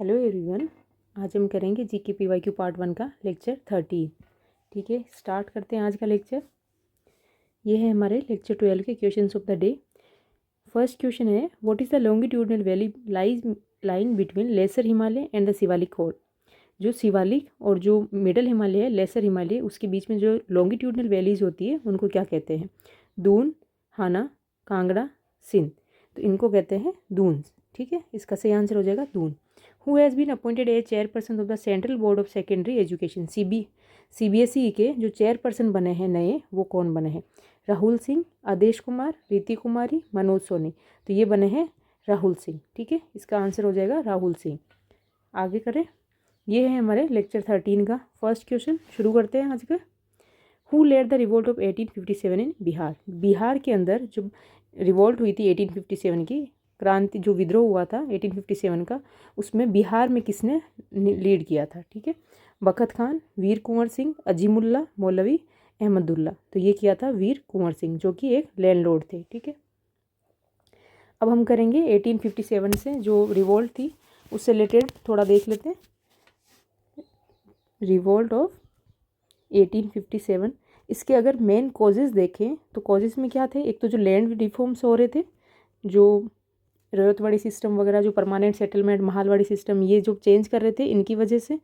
Hello everyone, आज हम करेंगे जीके पीवाईक्यू पार्ट 1 का लेक्चर 13। ठीक है, स्टार्ट करते हैं आज का लेक्चर। ये है हमारे लेक्चर 12 के questions of the day. First question है, what is the longitudinal valley lying between lesser Himalaya and the Shivalik होड़। जो शिवालिक और जो मिडल हिमालय है, लेसर हिमालय, उसके बीच में जो लॉन्गिट्यूडनल वैलीज होती है उनको क्या कहते हैं? दून, हाना, कांगड़ा, सिंध। तो इनको कहते हैं दून्स। ठीक है, इसका सही आंसर हो जाएगा Doon. Who has been appointed as chairperson of the Central Board of Secondary Education. CBSE के जो चेयरपर्सन बने हैं नए, वो कौन बने हैं? राहुल सिंह, आदेश कुमार, रीति कुमारी, मनोज सोनी। तो ये बने हैं राहुल सिंह। ठीक है, इसका आंसर हो जाएगा राहुल सिंह। आगे करें, ये है हमारे लेक्चर 13 का फर्स्ट क्वेश्चन। शुरू करते हैं आज का। Who led the revolt of 1857 in Bihar. Bihar के अंदर जो रिवोल्ट हुई थी 1857 की, क्रांति, जो विद्रोह हुआ था 1857 का, उसमें बिहार में किसने लीड किया था? ठीक है, बखत खान, वीर कुंवर सिंह, अजीमुल्ला, मौलवी अहमदुल्ला। तो ये किया था वीर कुंवर सिंह, जो कि एक लैंडलॉर्ड थे। ठीक है, अब हम करेंगे 1857 से जो रिवोल्ट थी उससे रिलेटेड थोड़ा देख लेते हैं। रिवोल्ट ऑफ 1857, इसके अगर मेन कॉजेज़ देखें तो कॉजेज़ में क्या थे? एक तो जो लैंड रिफॉर्म्स हो रहे थे, जो रयतवाड़ी सिस्टम वगैरह, जो परमानेंट सेटलमेंट, महालवाड़ी सिस्टम, ये जो चेंज कर रहे थे इनकी वजह से।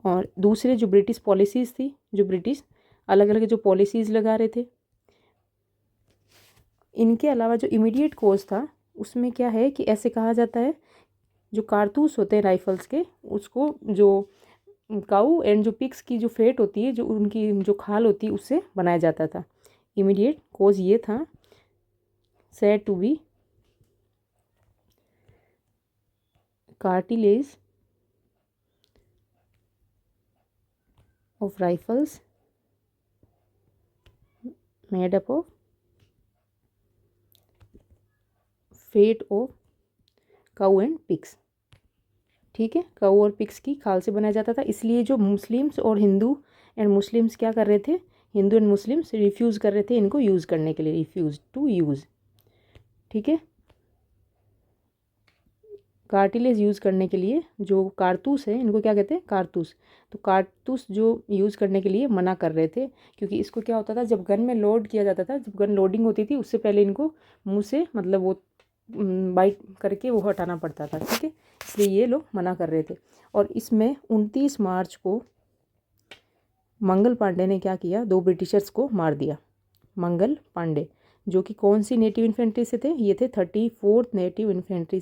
और दूसरे जो ब्रिटिश पॉलिसीज़ थी, जो ब्रिटिश अलग अलग जो पॉलिसीज़ लगा रहे थे। इनके अलावा जो इमीडिएट कॉज था उसमें क्या है कि ऐसे कहा जाता है, जो कारतूस होते हैं राइफल्स के, उसको जो काऊ एंड जो पिग्स की जो फेट होती है, जो उनकी जो खाल होती है, उससे बनाया जाता था। इमीडिएट कॉज ये था, said to be cartilage of rifles made up of fat of cow and pigs। ठीक है, काऊ और पिग्स की खाल से बनाया जाता था। इसलिए जो मुस्लिम्स और हिंदू एंड मुस्लिम्स क्या कर रहे थे, हिंदू एंड मुस्लिम्स रिफ्यूज़ कर रहे थे इनको यूज़ करने के लिए, रिफ्यूज़ टू यूज़। ठीक है, कार्टिलेज यूज़ करने के लिए जो कारतूस है, इनको क्या कहते हैं? कारतूस। तो कारतूस जो यूज़ करने के लिए मना कर रहे थे, क्योंकि इसको क्या होता था, जब गन में लोड किया जाता था, जब गन लोडिंग होती थी, उससे पहले इनको मुंह से मतलब वो बाइट करके वो हटाना पड़ता था। ठीक है, इसलिए ये लोग मना कर रहे थे। और इसमें 29 मार्च को मंगल पांडे ने क्या किया? 2 ब्रिटिशर्स को मार दिया। मंगल पांडे जो कि कौन सी नेटिव इन्फेंट्री से थे? ये थे 34th नेटिव इन्फेंट्री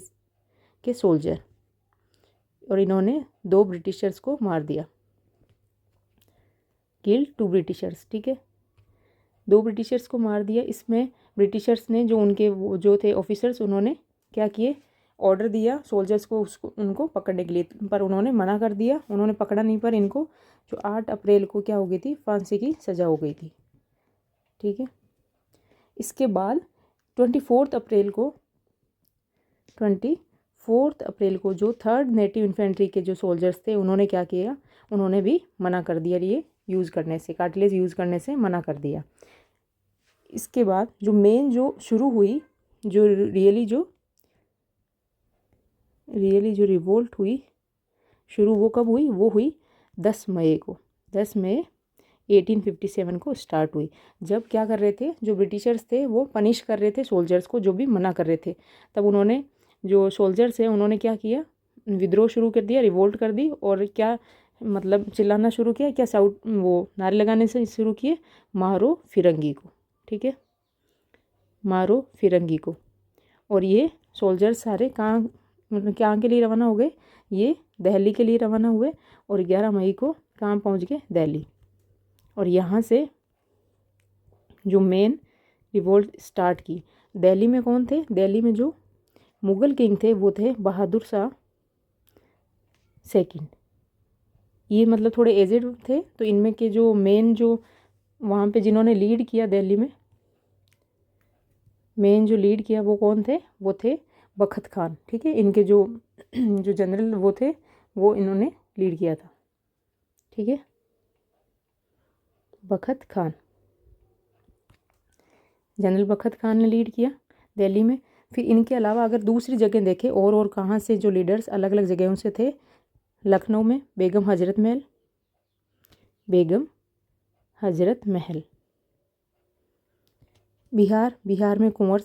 के सोल्जर, और इन्होंने 2 ब्रिटिशर्स को मार दिया। Killed 2 Britishers. ठीक है, 2 ब्रिटिशर्स को मार दिया। इसमें ब्रिटिशर्स ने जो उनके वो जो थे ऑफिसर्स, उन्होंने क्या किए? ऑर्डर दिया सोल्जर्स को उनको पकड़ने के लिए, पर उन्होंने मना कर दिया। उन्होंने पकड़ा नहीं, पर इनको जो 8 अप्रैल को क्या हो गई थी? फांसी की सज़ा हो गई थी। ठीक है, इसके बाद 24 अप्रैल को जो 3rd नेटिव इन्फेंट्री के जो सोल्जर्स थे, उन्होंने क्या किया? उन्होंने भी मना कर दिया, ये यूज़ करने से, कार्टिलेज यूज़ करने से मना कर दिया। इसके बाद जो मेन जो शुरू हुई, जो रियली जो रिवोल्ट हुई शुरू, वो कब हुई? वो हुई 10 मई को। 10 मई 1857 को स्टार्ट हुई। जब क्या कर रहे थे, जो ब्रिटिशर्स थे वो पनिश कर रहे थे सोल्जर्स को, जो भी मना कर रहे थे। तब उन्होंने, जो सोल्जर्स हैं, उन्होंने क्या किया? विद्रोह शुरू कर दिया, रिवोल्ट कर दी। और क्या मतलब चिल्लाना शुरू किया, क्या साउट वो नारे लगाने से शुरू किए, मारो फिरंगी को। ठीक है, मारो फिरंगी को। और ये सोल्जर्स सारे कहाँ, मतलब कहाँ के लिए रवाना हो गए? ये दिल्ली के लिए रवाना हुए। और 11 मई को कहाँ पहुँच गए? दिल्ली। और यहाँ से जो मेन रिवोल्ट स्टार्ट की। दिल्ली में कौन थे? दिल्ली में जो मुग़ल किंग थे वो थे बहादुर शाह सेकंड। ये मतलब थोड़े एजेड थे। तो इनमें के जो मेन जो वहाँ पे जिन्होंने लीड किया, दिल्ली में मेन जो लीड किया वो कौन थे? वो थे बखत खान। ठीक है, इनके जो जनरल वो थे, वो इन्होंने लीड किया था। ठीक है, बखत खान, जनरल बखत खान ने लीड किया दिल्ली में। फिर इनके अलावा अगर दूसरी जगह देखें और कहाँ से जो लीडर्स अलग अलग जगहों से थे, लखनऊ में बेगम हजरत महल, बेगम हजरत महल। बिहार में कुंवर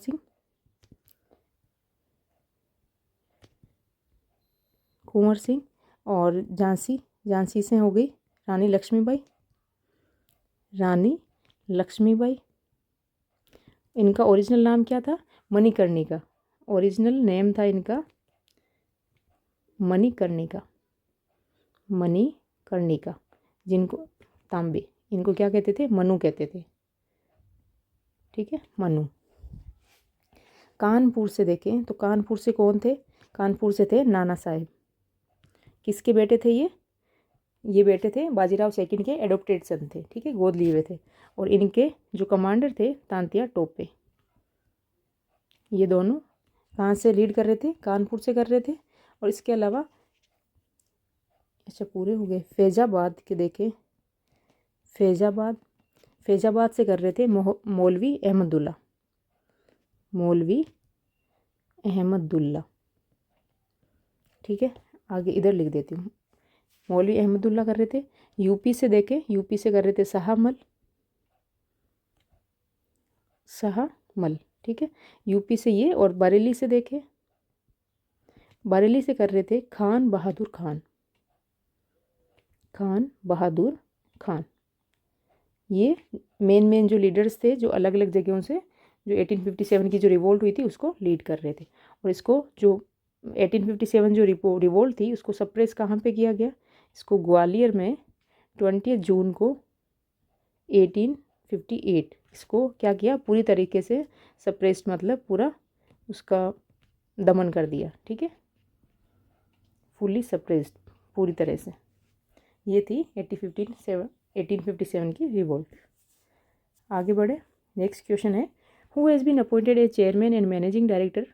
सिंह, और झांसी से हो गई रानी लक्ष्मीबाई। इनका ओरिजिनल नाम क्या था? मणिकर्णिका। ओरिजिनल नेम था इनका मणिकर्णिका। जिनको तांबे, इनको क्या कहते थे? मनु कहते थे। ठीक है, मनु। कानपुर से देखें तो कानपुर से कौन थे? कानपुर से थे नाना साहेब। किसके बेटे थे ये बेटे थे बाजीराव सेकंड के एडोप्टेड सन थे। ठीक है, गोद लिए हुए थे। और इनके जो कमांडर थे तांतिया टोपे। ये दोनों कहाँ से लीड कर रहे थे? कानपुर से कर रहे थे। और इसके अलावा अच्छा पूरे हो गए। फैजाबाद के देखें, फैजाबाद से कर रहे थे मौलवी अहमदुल्ला। ठीक है, आगे इधर लिख देती हूँ। मौलवी अहमदुल्ला कर रहे थे। यूपी से देखें, यूपी से कर रहे थे शाहमल। ठीक है, यूपी से ये। और बरेली से देखें, बरेली से कर रहे थे खान बहादुर खान। ये मेन जो लीडर्स थे जो अलग अलग जगहों से जो 1857 की जो रिवोल्ट हुई थी उसको लीड कर रहे थे। और इसको जो 1857 जो रिवोल्ट थी उसको सप्रेस कहाँ पे किया गया? इसको ग्वालियर में 20 जून को 1858 इसको क्या किया? पूरी तरीके से सप्रेस्ड, मतलब पूरा उसका दमन कर दिया। ठीक है, फुली सप्रेस्ड पूरी तरह से। ये थी 1857 की रिवोल्ट। आगे बढ़े, नेक्स्ट क्वेश्चन है who has been appointed a chairman and managing director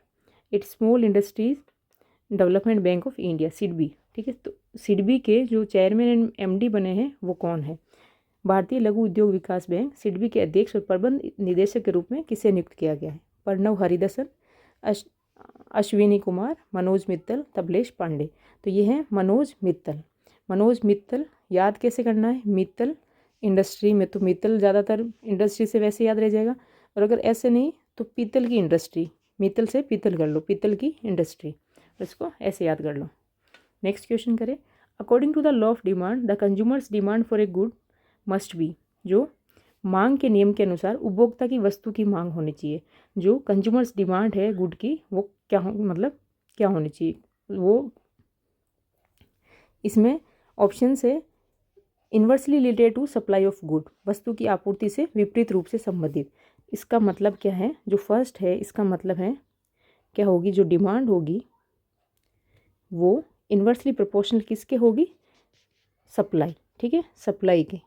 at Small Industries Development Bank of India, SIDBI. ठीक है, तो सिडबी के जो चेयरमैन एंड एमडी बने हैं वो कौन है? भारतीय लघु उद्योग विकास बैंक सिडबी के अध्यक्ष और प्रबंध निदेशक के रूप में किसे नियुक्त किया गया है? प्रणव हरिदसन, अश्विनी कुमार, मनोज मित्तल, तबलेश पांडे। तो ये हैं मनोज मित्तल। याद कैसे करना है? मित्तल इंडस्ट्री में, तो मित्तल ज़्यादातर इंडस्ट्री से वैसे याद रह जाएगा। और अगर ऐसे नहीं तो पीतल की इंडस्ट्री, मित्तल से पीतल कर लो, पीतल की इंडस्ट्री, इसको ऐसे याद कर लो। नेक्स्ट क्वेश्चन करें। According to the law of demand the consumers demand for a good must be. जो मांग के नियम के अनुसार उपभोक्ता की वस्तु की मांग होनी चाहिए। जो कंज्यूमर्स डिमांड है गुड की वो क्या होनी चाहिए? वो इसमें ऑप्शन से inversely related to supply of good, वस्तु की आपूर्ति से विपरीत रूप से संबंधित। इसका मतलब क्या है? जो फर्स्ट है इसका मतलब है क्या होगी? जो डिमांड होगी वो इन्वर्सली प्रोपोर्शनल किसके होगी? सप्लाई। ठीक है, सप्लाई के।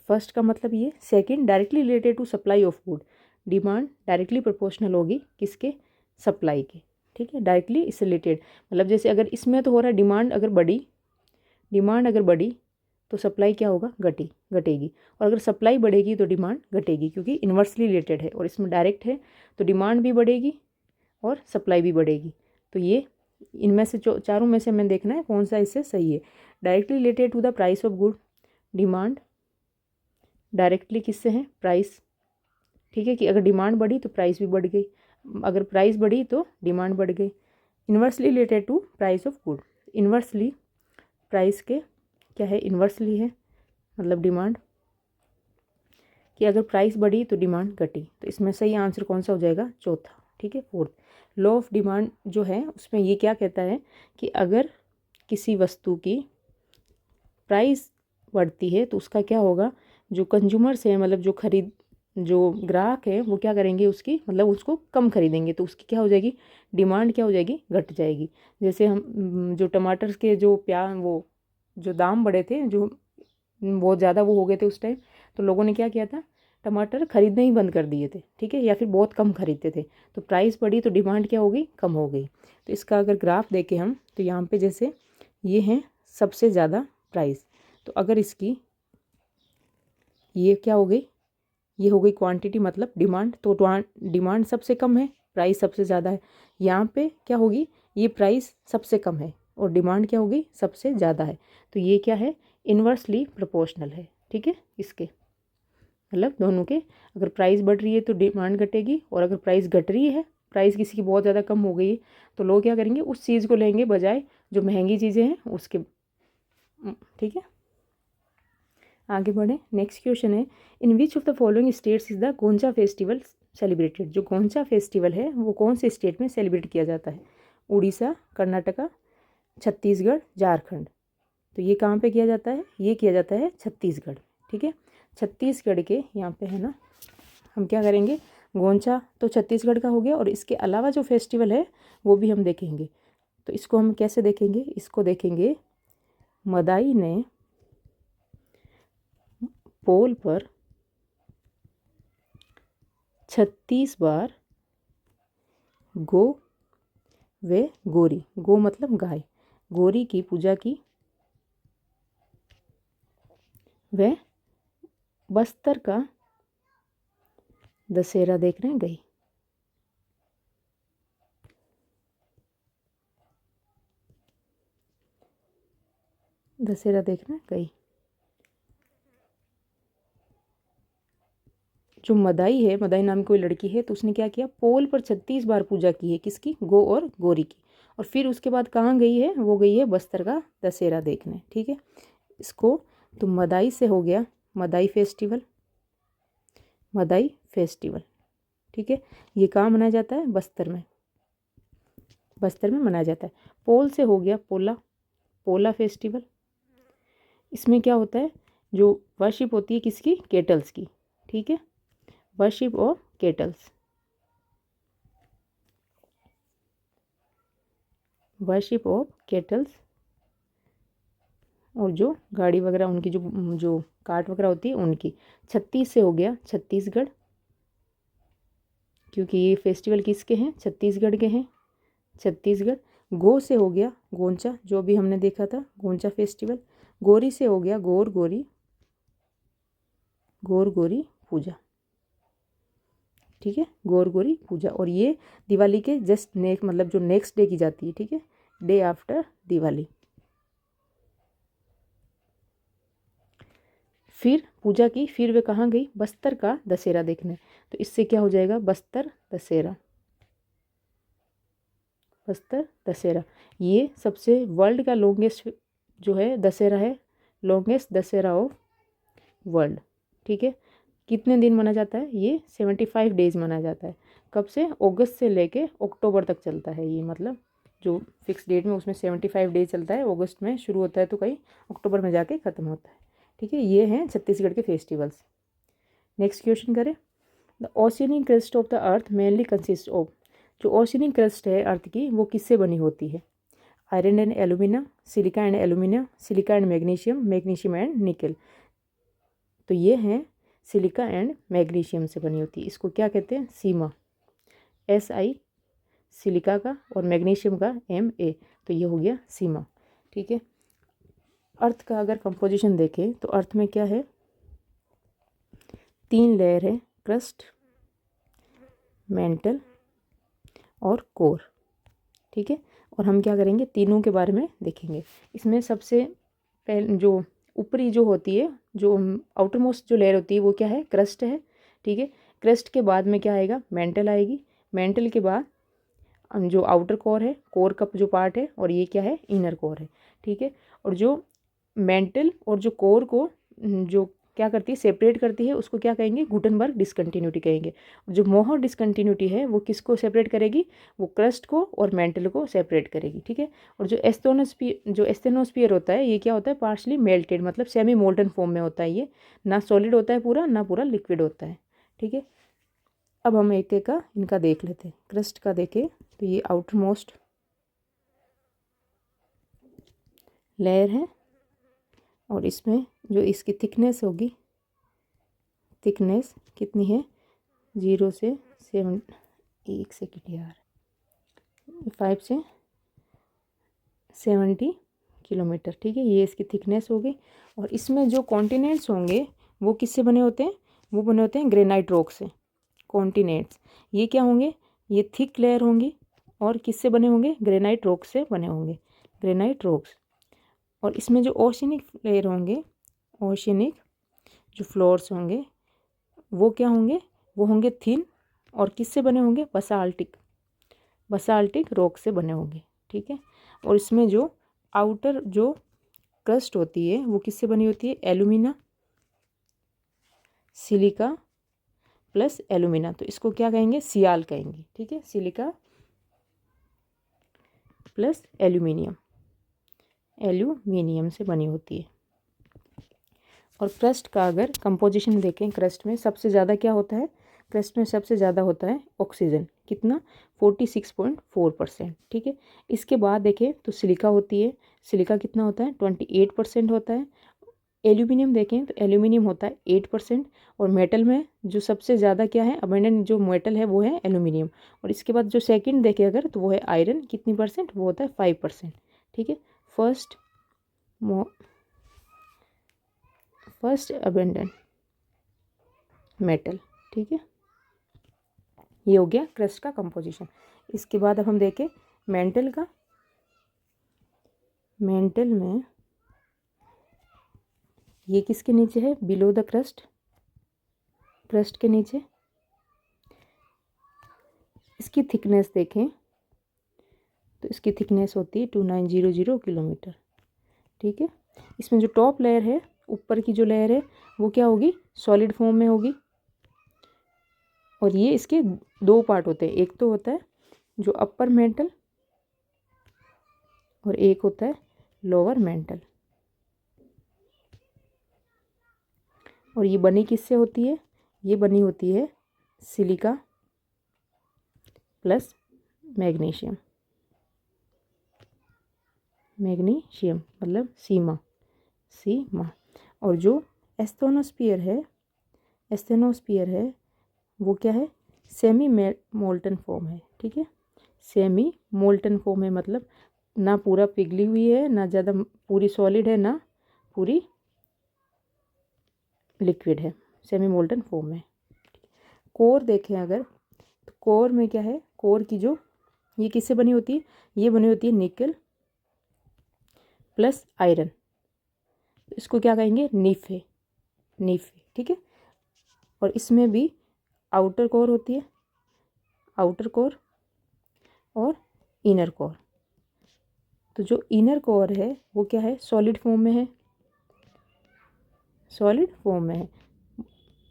फर्स्ट का मतलब ये। Second directly related to supply of good, demand directly proportional होगी किसके? सप्लाई के। ठीक है, डायरेक्टली इससे रिलेटेड, मतलब जैसे अगर इसमें तो हो रहा है डिमांड अगर बढ़ी तो सप्लाई क्या होगा? घटेगी। और अगर सप्लाई बढ़ेगी तो डिमांड घटेगी, क्योंकि इन्वर्सली रिलेटेड है। और इसमें डायरेक्ट है तो डिमांड भी बढ़ेगी और सप्लाई भी बढ़ेगी। तो ये इनमें से चारों में से हमें देखना है कौन सा इससे सही है। Directly related to the price of good, demand directly किससे है? प्राइस। ठीक है, कि अगर डिमांड बढ़ी तो प्राइस भी बढ़ गई, अगर प्राइस बढ़ी तो डिमांड बढ़ गई। Inversely related to price of good, inversely price के क्या है? इन्वर्सली है, मतलब डिमांड, कि अगर प्राइस बढ़ी तो डिमांड घटी। तो इसमें सही आंसर कौन सा हो जाएगा? चौथा। ठीक है, फोर्थ। लॉ ऑफ डिमांड जो है उसमें ये क्या कहता है कि अगर किसी वस्तु की प्राइस बढ़ती है तो उसका क्या होगा? जो कंज्यूमर्स हैं, मतलब जो ग्राहक है वो क्या करेंगे? उसकी मतलब उसको कम खरीदेंगे, तो उसकी क्या हो जाएगी? डिमांड क्या हो जाएगी? घट जाएगी। जैसे हम जो टमाटर के वो जो दाम बढ़े थे, जो बहुत ज़्यादा वो हो गए थे उस टाइम, तो लोगों ने क्या किया था? टमाटर खरीदने ही बंद कर दिए थे। ठीक है, या फिर बहुत कम खरीदते थे। तो प्राइस बढ़ी तो डिमांड क्या हो गई? कम हो गई। तो इसका अगर ग्राफ देखें हम तो यहाँ पे जैसे ये हैं सबसे ज़्यादा प्राइस, तो अगर इसकी ये क्या हो गई? ये हो गई क्वांटिटी मतलब डिमांड, तो डिमांड सबसे कम है, प्राइस सबसे ज़्यादा है। यहाँ पे क्या होगी, ये प्राइस सबसे कम है और डिमांड क्या होगी, सबसे ज़्यादा है। तो ये क्या है, इन्वर्सली प्रोपोर्शनल है। ठीक है, इसके मतलब दोनों के, अगर प्राइस बढ़ रही है तो डिमांड घटेगी, और अगर प्राइस घट रही है, प्राइस किसी की बहुत ज़्यादा कम हो गई है, तो लोग क्या करेंगे, उस चीज़ को लेंगे बजाय जो महंगी चीज़ें हैं उसके। ठीक है, आगे बढ़े। नेक्स्ट क्वेश्चन है, in which of the following states is the Goncha festival celebrated. जो गोंचा फेस्टिवल है वो कौन से स्टेट में सेलिब्रेट किया जाता है, उड़ीसा, कर्नाटका, छत्तीसगढ़, झारखंड। तो ये कहाँ पे किया जाता है, ये किया जाता है छत्तीसगढ़। ठीक है, छत्तीसगढ़ के यहाँ पे है ना, हम क्या करेंगे, गोंचा तो छत्तीसगढ़ का हो गया, और इसके अलावा जो फेस्टिवल है वो भी हम देखेंगे। तो इसको हम कैसे देखेंगे, इसको देखेंगे, मदाई ने पोल पर 36 बार गो व गोरी, गो मतलब गाय, गोरी की पूजा की, वह बस्तर का दशहरा देखने गई। दशहरा देखने गई। जो मदाई है, मदाई नाम की कोई लड़की है, तो उसने क्या किया, पोल पर 36 बार पूजा की है, किसकी, गो और गोरी की। और फिर उसके बाद कहाँ गई है, वो गई है बस्तर का दशहरा देखने। ठीक है, इसको तो मदाई से हो गया मदाई फेस्टिवल, मदाई फेस्टिवल। ठीक है, ये कहाँ मनाया जाता है, बस्तर में, बस्तर में मनाया जाता है। पोल से हो गया पोला, पोला फेस्टिवल। इसमें क्या होता है, जो वर्शिप होती है किसकी, केटल्स की। ठीक है, worship of kettles, worship of kettles. और जो गाड़ी वगैरह उनकी, जो कार्ट वगैरह होती है उनकी। 36 से हो गया छत्तीसगढ़, क्योंकि ये फेस्टिवल किसके हैं, छत्तीसगढ़ के हैं, छत्तीसगढ़। गो से हो गया गोंचा, जो भी हमने देखा था गोंचा फेस्टिवल। गोरी से हो गया गौर गोरी, गौर गोरी पूजा। ठीक है, गौर गोरी पूजा, और ये दिवाली के जस्ट मतलब जो नेक्स्ट डे की जाती है। ठीक है, डे आफ्टर दिवाली। फिर पूजा की, फिर वे कहाँ गई, बस्तर का दशहरा देखने। तो इससे क्या हो जाएगा, बस्तर दशहरा, बस्तर दशहरा। ये सबसे वर्ल्ड का लॉन्गेस्ट जो है दशहरा है, लॉन्गेस्ट दशहरा ऑफ वर्ल्ड। ठीक है, कितने दिन मना जाता है, ये 75 डेज मनाया जाता है। कब से, अगस्त से लेके अक्टूबर तक चलता है ये, मतलब जो फिक्स डेट में उसमें 75 डेज चलता है, अगस्त में शुरू होता है तो कहीं अक्टूबर में जाके ख़त्म होता है। ठीक है, ये हैं छत्तीसगढ़ के फेस्टिवल्स। नेक्स्ट क्वेश्चन करें, the oceanic crust of the earth mainly consist of. जो ओशियनिक क्रस्ट है अर्थ की, वो किससे बनी होती है, iron and aluminium, silica and aluminium, silica and magnesium, magnesium and निकल। तो ये हैं सिलिका एंड मैग्नीशियम से बनी होती है। इसको क्या कहते हैं, सीमा, SI सिलिका का, और मैग्नीशियम का MA, तो ये हो गया सीमा। ठीक है, अर्थ का अगर कंपोजिशन देखें तो अर्थ में क्या है, 3 लेयर है, क्रस्ट, मेंटल और कोर। ठीक है, और हम क्या करेंगे, तीनों के बारे में देखेंगे। इसमें सबसे पहले जो ऊपरी जो होती है, जो आउटर मोस्ट जो लेयर होती है वो क्या है, क्रस्ट है। ठीक है, क्रस्ट के बाद में क्या आएगा, मेंटल आएगी, मेंटल के बाद जो आउटर कोर है, कोर का जो पार्ट है, और ये क्या है, इनर कोर है। ठीक है, और जो मेंटल और जो कोर को जो क्या करती है, सेपरेट करती है, उसको क्या कहेंगे, गुटनबर्ग डिसकंटिन्यूटी कहेंगे। जो मोहर डिसकंटिन्यूटी है वो किसको सेपरेट करेगी, वो क्रस्ट को और मेंटल को सेपरेट करेगी। ठीक है, और जो एस्थेनोस्फीयर होता है, ये क्या होता है, पार्शली मेल्टेड, मतलब सेमी मोल्टन फॉर्म में होता है। ये ना सॉलिड होता है पूरा, ना पूरा लिक्विड होता है। ठीक है, अब हम एक एक का इनका देख लेते हैं। क्रस्ट का देखें तो ये आउटर मोस्ट लेयर है, और इसमें जो इसकी थिकनेस होगी, थिकनेस कितनी है, 0 से 7, 1 सेकेंड यार, 5 से 70 किलोमीटर। ठीक है, ये इसकी थिकनेस होगी। और इसमें जो कॉन्टिनेंट्स होंगे वो किससे बने होते हैं, वो बने होते हैं ग्रेनाइट रॉक से। कॉन्टिनेंट्स ये क्या होंगे, ये थिक लेयर होंगी और किससे बने होंगे, ग्रेनाइट रॉक से बने होंगे, ग्रेनाइट रॉक्स। और इसमें जो ओशियनिक लेयर होंगे, ओशियनिक जो फ्लोर्स होंगे वो क्या होंगे, वो होंगे थिन और किससे बने होंगे, बसाल्टिक, बसाल्टिक रॉक से बने होंगे, ठीक है। और इसमें जो आउटर जो क्रस्ट होती है वो किससे बनी होती है, एल्यूमिना, सिलिका प्लस एल्यूमिना, तो इसको क्या कहेंगे, सियाल कहेंगे, ठीक है। सिलिका प्लस एल्यूमिनियम, एल्यूमिनियम से बनी होती है। और क्रस्ट का अगर कंपोजिशन देखें, क्रस्ट में सबसे ज़्यादा क्या होता है, क्रस्ट में सबसे ज़्यादा होता है ऑक्सीजन, कितना, 46.4%, ठीक है। इसके बाद देखें तो सिलिका होती है, सिलिका कितना होता है, 28% होता है। एल्यूमिनियम देखें तो एल्यूमिनियम होता है 8%। और मेटल में जो सबसे ज़्यादा क्या है, अबंडेंट जो मेटल है वो है एल्यूमिनियम। और इसके बाद जो सेकंड देखें अगर तो वो है आयरन, कितनी परसेंट, वो होता है 5%, ठीक है। फर्स्ट अबंडेंट मेटल, ठीक है। ये हो गया क्रस्ट का कंपोजिशन। इसके बाद अब हम देखें मेंटल का। मेंटल में ये किसके नीचे है, बिलो द क्रस्ट, क्रस्ट के नीचे। इसकी थिकनेस देखें तो इसकी थिकनेस होती है 2900 किलोमीटर, ठीक है। इसमें जो टॉप लेयर है, ऊपर की जो लेयर है वो क्या होगी, सॉलिड फॉर्म में होगी। और ये इसके दो पार्ट होते हैं, एक तो होता है जो अपर मेंटल और एक होता है लोअर मेंटल। और ये बनी किससे होती है, ये बनी होती है सिलिका प्लस मैग्नीशियम, मैग्नीशियम मतलब सीमा, सीमा। और जो एस्थेनोस्फीयर है, एस्थेनोस्फीयर है वो क्या है, सेमी मोल्टन फॉर्म है, ठीक है। सेमी मोल्टन फॉर्म है मतलब ना पूरा पिघली हुई है, ना ज़्यादा पूरी सॉलिड है, ना पूरी लिक्विड है, सेमी मोल्टन फॉर्म में। कोर देखें अगर तो कोर में क्या है, कोर की जो ये किससे बनी होती है, ये बनी होती है निकल प्लस आयरन, इसको क्या कहेंगे, नीफे, नीफे, ठीक है। और इसमें भी आउटर कोर होती है, आउटर कोर और इनर कोर। तो जो इनर कोर है वो क्या है, सॉलिड फॉर्म में है, सॉलिड फॉर्म में है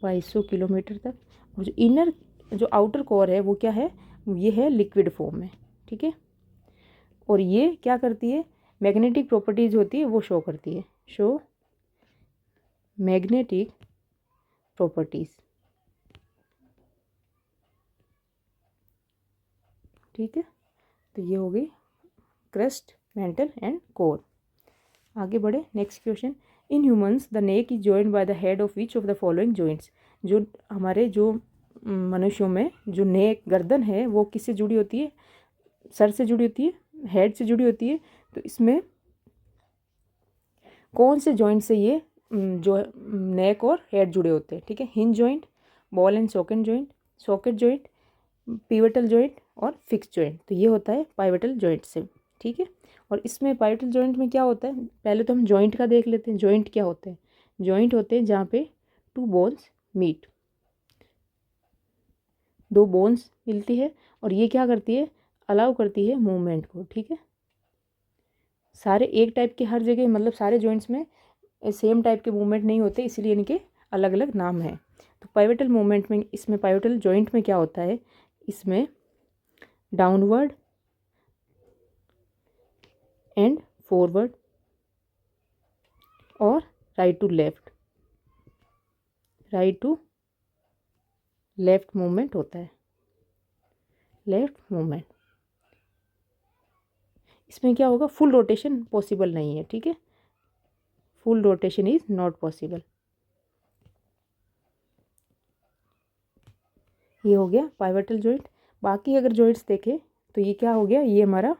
2200 किलोमीटर तक। और जो इनर जो आउटर कोर है वो क्या है, ये है लिक्विड फॉर्म में, ठीक है। और ये क्या करती है, मैग्नेटिक प्रॉपर्टीज होती है वो शो करती है, शो मैग्नेटिक प्रॉपर्टीज, ठीक है। तो ये हो गई क्रस्ट, मेंटल एंड कोर। आगे बढ़े, next question. In humans the neck is joined by the head of which of the following joints. जो हमारे जो मनुष्यों में जो नेक, गर्दन है वो किससे जुड़ी होती है, सर से जुड़ी होती है, हेड से जुड़ी होती है। तो इसमें कौन से जॉइंट से ये जो नेक और हेड जुड़े होते हैं, ठीक है। Hinge joint, ball and socket joint, pivotal joint और फिक्स जॉइंट। तो ये होता है पाइवटल जॉइंट से, ठीक है। और इसमें पाइवटल जॉइंट में क्या होता है, पहले तो हम जॉइंट का देख लेते हैं। जॉइंट क्या होते हैं, जॉइंट होते हैं जहाँ पे टू बोन्स मीट, दो बोन्स मिलती है और ये क्या करती है, अलाउ करती है मूवमेंट को, ठीक है। सारे एक टाइप के हर जगह, मतलब सारे जॉइंट्स में सेम टाइप के मूवमेंट नहीं होते, इसलिए इनके अलग अलग नाम हैं। तो पाइवटल मूवमेंट में, इसमें पाइवटल जॉइंट में क्या होता है, इसमें डाउनवर्ड एंड फॉरवर्ड और राइट टू लेफ्ट मूवमेंट होता है, लेफ्ट मूवमेंट। इसमें क्या होगा, फुल रोटेशन पॉसिबल नहीं है, ठीक है, full rotation is not possible. ये हो गया पाइवटल जॉइंट। बाकी अगर जॉइंट्स देखें तो ये क्या हो गया, ये हमारा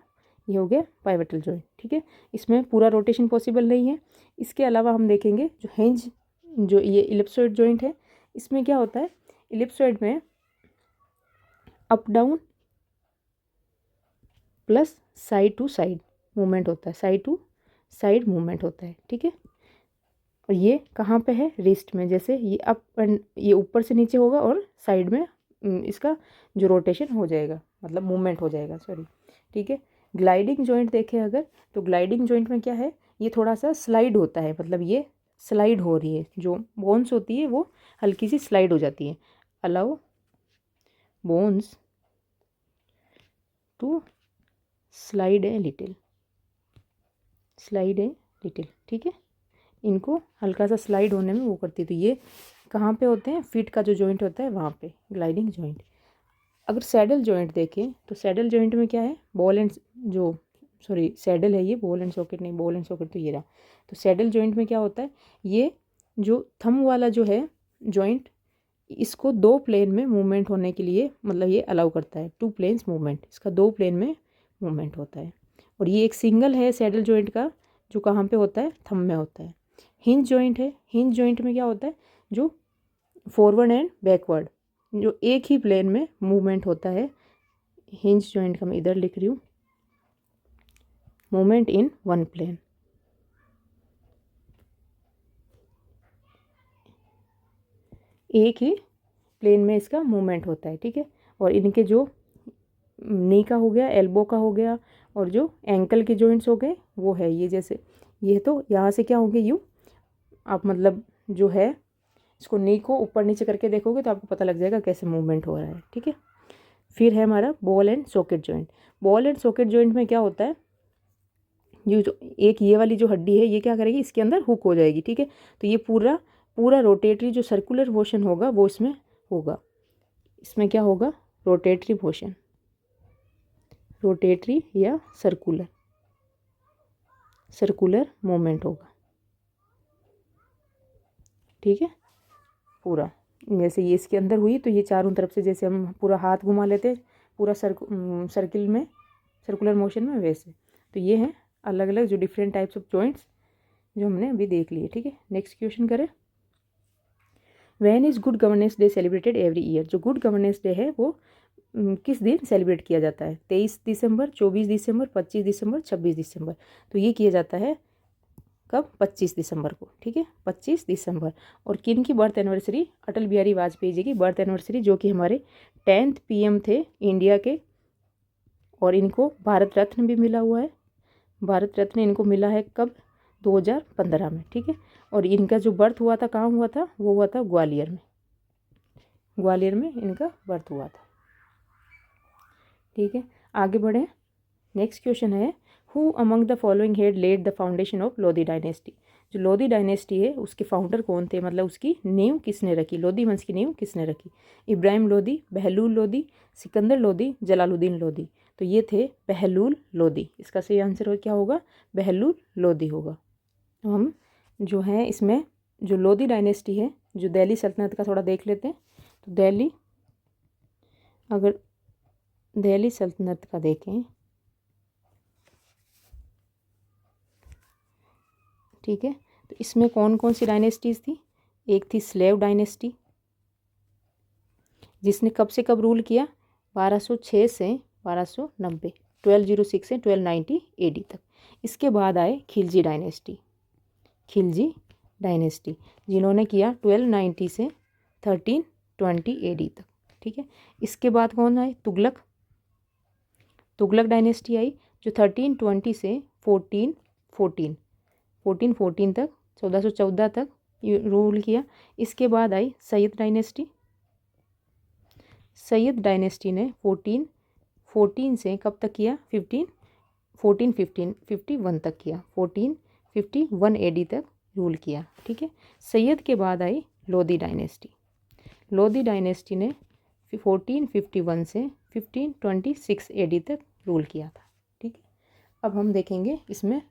ये हो गया पाइवटल जॉइंट, ठीक है। इसमें पूरा रोटेशन पॉसिबल नहीं है। इसके अलावा हम देखेंगे जो हिंज, जो ये इलिप्सॉइड जॉइंट है, इसमें क्या होता है, इलिप्सॉइड में up down plus side to side movement होता है, साइड टू साइड मूवमेंट होता है, ठीक है। और ये कहाँ पे है, रिस्ट में, जैसे ये अप एंड ये ऊपर से नीचे होगा और साइड में इसका जो रोटेशन हो जाएगा, मतलब मूवमेंट हो जाएगा, सॉरी, ठीक है। ग्लाइडिंग जॉइंट देखें अगर, तो ग्लाइडिंग जॉइंट में क्या है, ये थोड़ा सा स्लाइड होता है, मतलब ये स्लाइड हो रही है, जो बोन्स होती है वो हल्की सी स्लाइड हो जाती है। Allow bones to slide a little, slide a little, ठीक है। इनको हल्का सा स्लाइड होने में वो करती है। तो ये कहाँ पे होते हैं, फीट का जो जॉइंट होता है वहाँ पे ग्लाइडिंग जॉइंट। अगर सैडल जॉइंट देखें तो सैडल जॉइंट में क्या है, बॉल एंड जो सॉरी सैडल है ये, बॉल एंड सॉकेट नहीं, बॉल एंड सॉकेट तो ये रहा। तो सैडल जॉइंट में क्या होता है, ये जो थंब वाला जो है जॉइंट, इसको दो प्लेन में मूवमेंट होने के लिए, मतलब ये अलाउ करता है, 2 प्लेन्स मूवमेंट, इसका 2 प्लेन में मूवमेंट होता है। और ये एक सिंगल है सैडल जॉइंट का, जो कहाँ पे होता है, थंब में होता है। हिंज जॉइंट है, हिंज जॉइंट में क्या होता है, जो फॉरवर्ड एंड बैकवर्ड जो एक ही प्लेन में मूवमेंट होता है। हिंज जॉइंट का मैं इधर लिख रही हूँ, मूवमेंट इन वन प्लेन, एक ही प्लेन में इसका मूवमेंट होता है, ठीक है। और इनके जो नी का हो गया, एल्बो का हो गया, और जो एंकल के जॉइंट्स हो गए वो है ये, जैसे ये तो यहाँ से क्या होंगे यूँ, आप मतलब जो है इसको नी को ऊपर नीचे करके देखोगे तो आपको पता लग जाएगा कैसे मूवमेंट हो रहा है, ठीक है। फिर है हमारा ball and socket joint. Ball and socket joint में क्या होता है, जो एक ये वाली जो हड्डी है ये क्या करेगी, इसके अंदर हुक हो जाएगी, ठीक है। तो ये पूरा पूरा रोटेटरी जो सर्कुलर मोशन होगा वो इसमें होगा। इसमें क्या होगा, रोटेटरी मोशन, रोटेटरी या सर्कुलर मूवमेंट होगा, ठीक है। पूरा जैसे ये इसके अंदर हुई तो ये चारों तरफ से, जैसे हम पूरा हाथ घुमा लेते पूरा सर्किल में, सर्कुलर मोशन में, वैसे। तो ये हैं अलग अलग जो डिफरेंट टाइप्स ऑफ जॉइंट्स जो हमने अभी देख लिए, ठीक है। नेक्स्ट क्वेश्चन करें, when is good governance day celebrated every year. जो गुड गवर्नेंस डे है वो किस दिन सेलिब्रेट किया जाता है, 23 दिसंबर, 24 दिसंबर, 25 दिसंबर, 26 दिसंबर। तो ये किया जाता है कब, 25 दिसंबर को, ठीक है, 25 दिसंबर। और किन की बर्थ एनिवर्सरी, अटल बिहारी वाजपेयी जी की बर्थ एनिवर्सरी, जो कि हमारे 10th PM थे इंडिया के, और इनको भारत रत्न भी मिला हुआ है। भारत रत्न इनको मिला है कब, 2015 में, ठीक है। और इनका जो बर्थ हुआ था कहाँ हुआ था, वो हुआ था ग्वालियर में, ग्वालियर में इनका बर्थ हुआ था, ठीक है। आगे बढ़े, नेक्स्ट क्वेश्चन है, who among the following head led the foundation of Lodi dynasty. जो लोधी डायनेस्टी है उसके फाउंडर कौन थे, मतलब उसकी नींव किसने रखी, लोधी वंश की नींव किसने रखी। इब्राहिम लोधी, बहलूल लोधी, सिकंदर लोधी, जलालुद्दीन लोधी। तो ये थे बहलूल लोधी, इसका सही आंसर क्या होगा, बहलूल लोधी होगा। तो हम जो है इसमें जो लोधी डायनेस्टी है, जो दिल्ली सल्तनत का थोड़ा देख लेते हैं। तो दिल्ली, अगर दिल्ली सल्तनत का देखें, ठीक है, तो इसमें कौन कौन सी डायनेस्टीज़ थी, एक थी स्लेव डायनेस्टी, जिसने कब से कब रूल किया, 1206 से 1290, 1206 से 1290 AD तक। इसके बाद आए खिलजी डायनेस्टी, खिलजी डायनेस्टी जिन्होंने किया 1290 से 1320 AD तक, ठीक है। इसके बाद कौन आए, तुगलक, तुगलक डायनेस्टी आई, जो 1320 से 1414 तक, 1414 तक रूल किया। इसके बाद आई सैयद डायनेस्टी, सैयद डायनेस्टी ने 1414 से कब तक किया, 1451 तक किया, 1451 AD तक रूल किया, ठीक है। सैयद के बाद आई लोधी डायनेस्टी, लोधी डायनेस्टी ने 1451 से 1526 AD तक रूल किया था, ठीक है। अब हम देखेंगे इसमें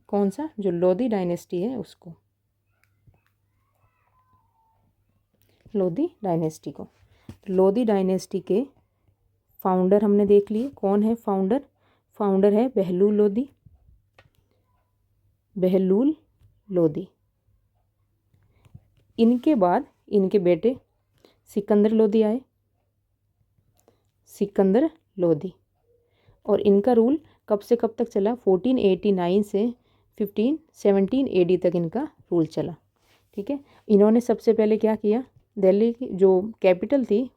कौन सा, जो लोधी डायनेस्टी है उसको, लोधी डायनेस्टी को। लोधी डायनेस्टी के फाउंडर हमने देख लिए, कौन है फाउंडर, फाउंडर है बहलूल लोधी, बहलूल लोधी। इनके बाद इनके बेटे सिकंदर लोदी आए, सिकंदर लोदी। और इनका रूल कब से कब तक चला? 1489 से 1517 AD तक इनका रूल चला। ठीक है। इन्होंने सबसे पहले क्या किया, दिल्ली की जो कैपिटल थी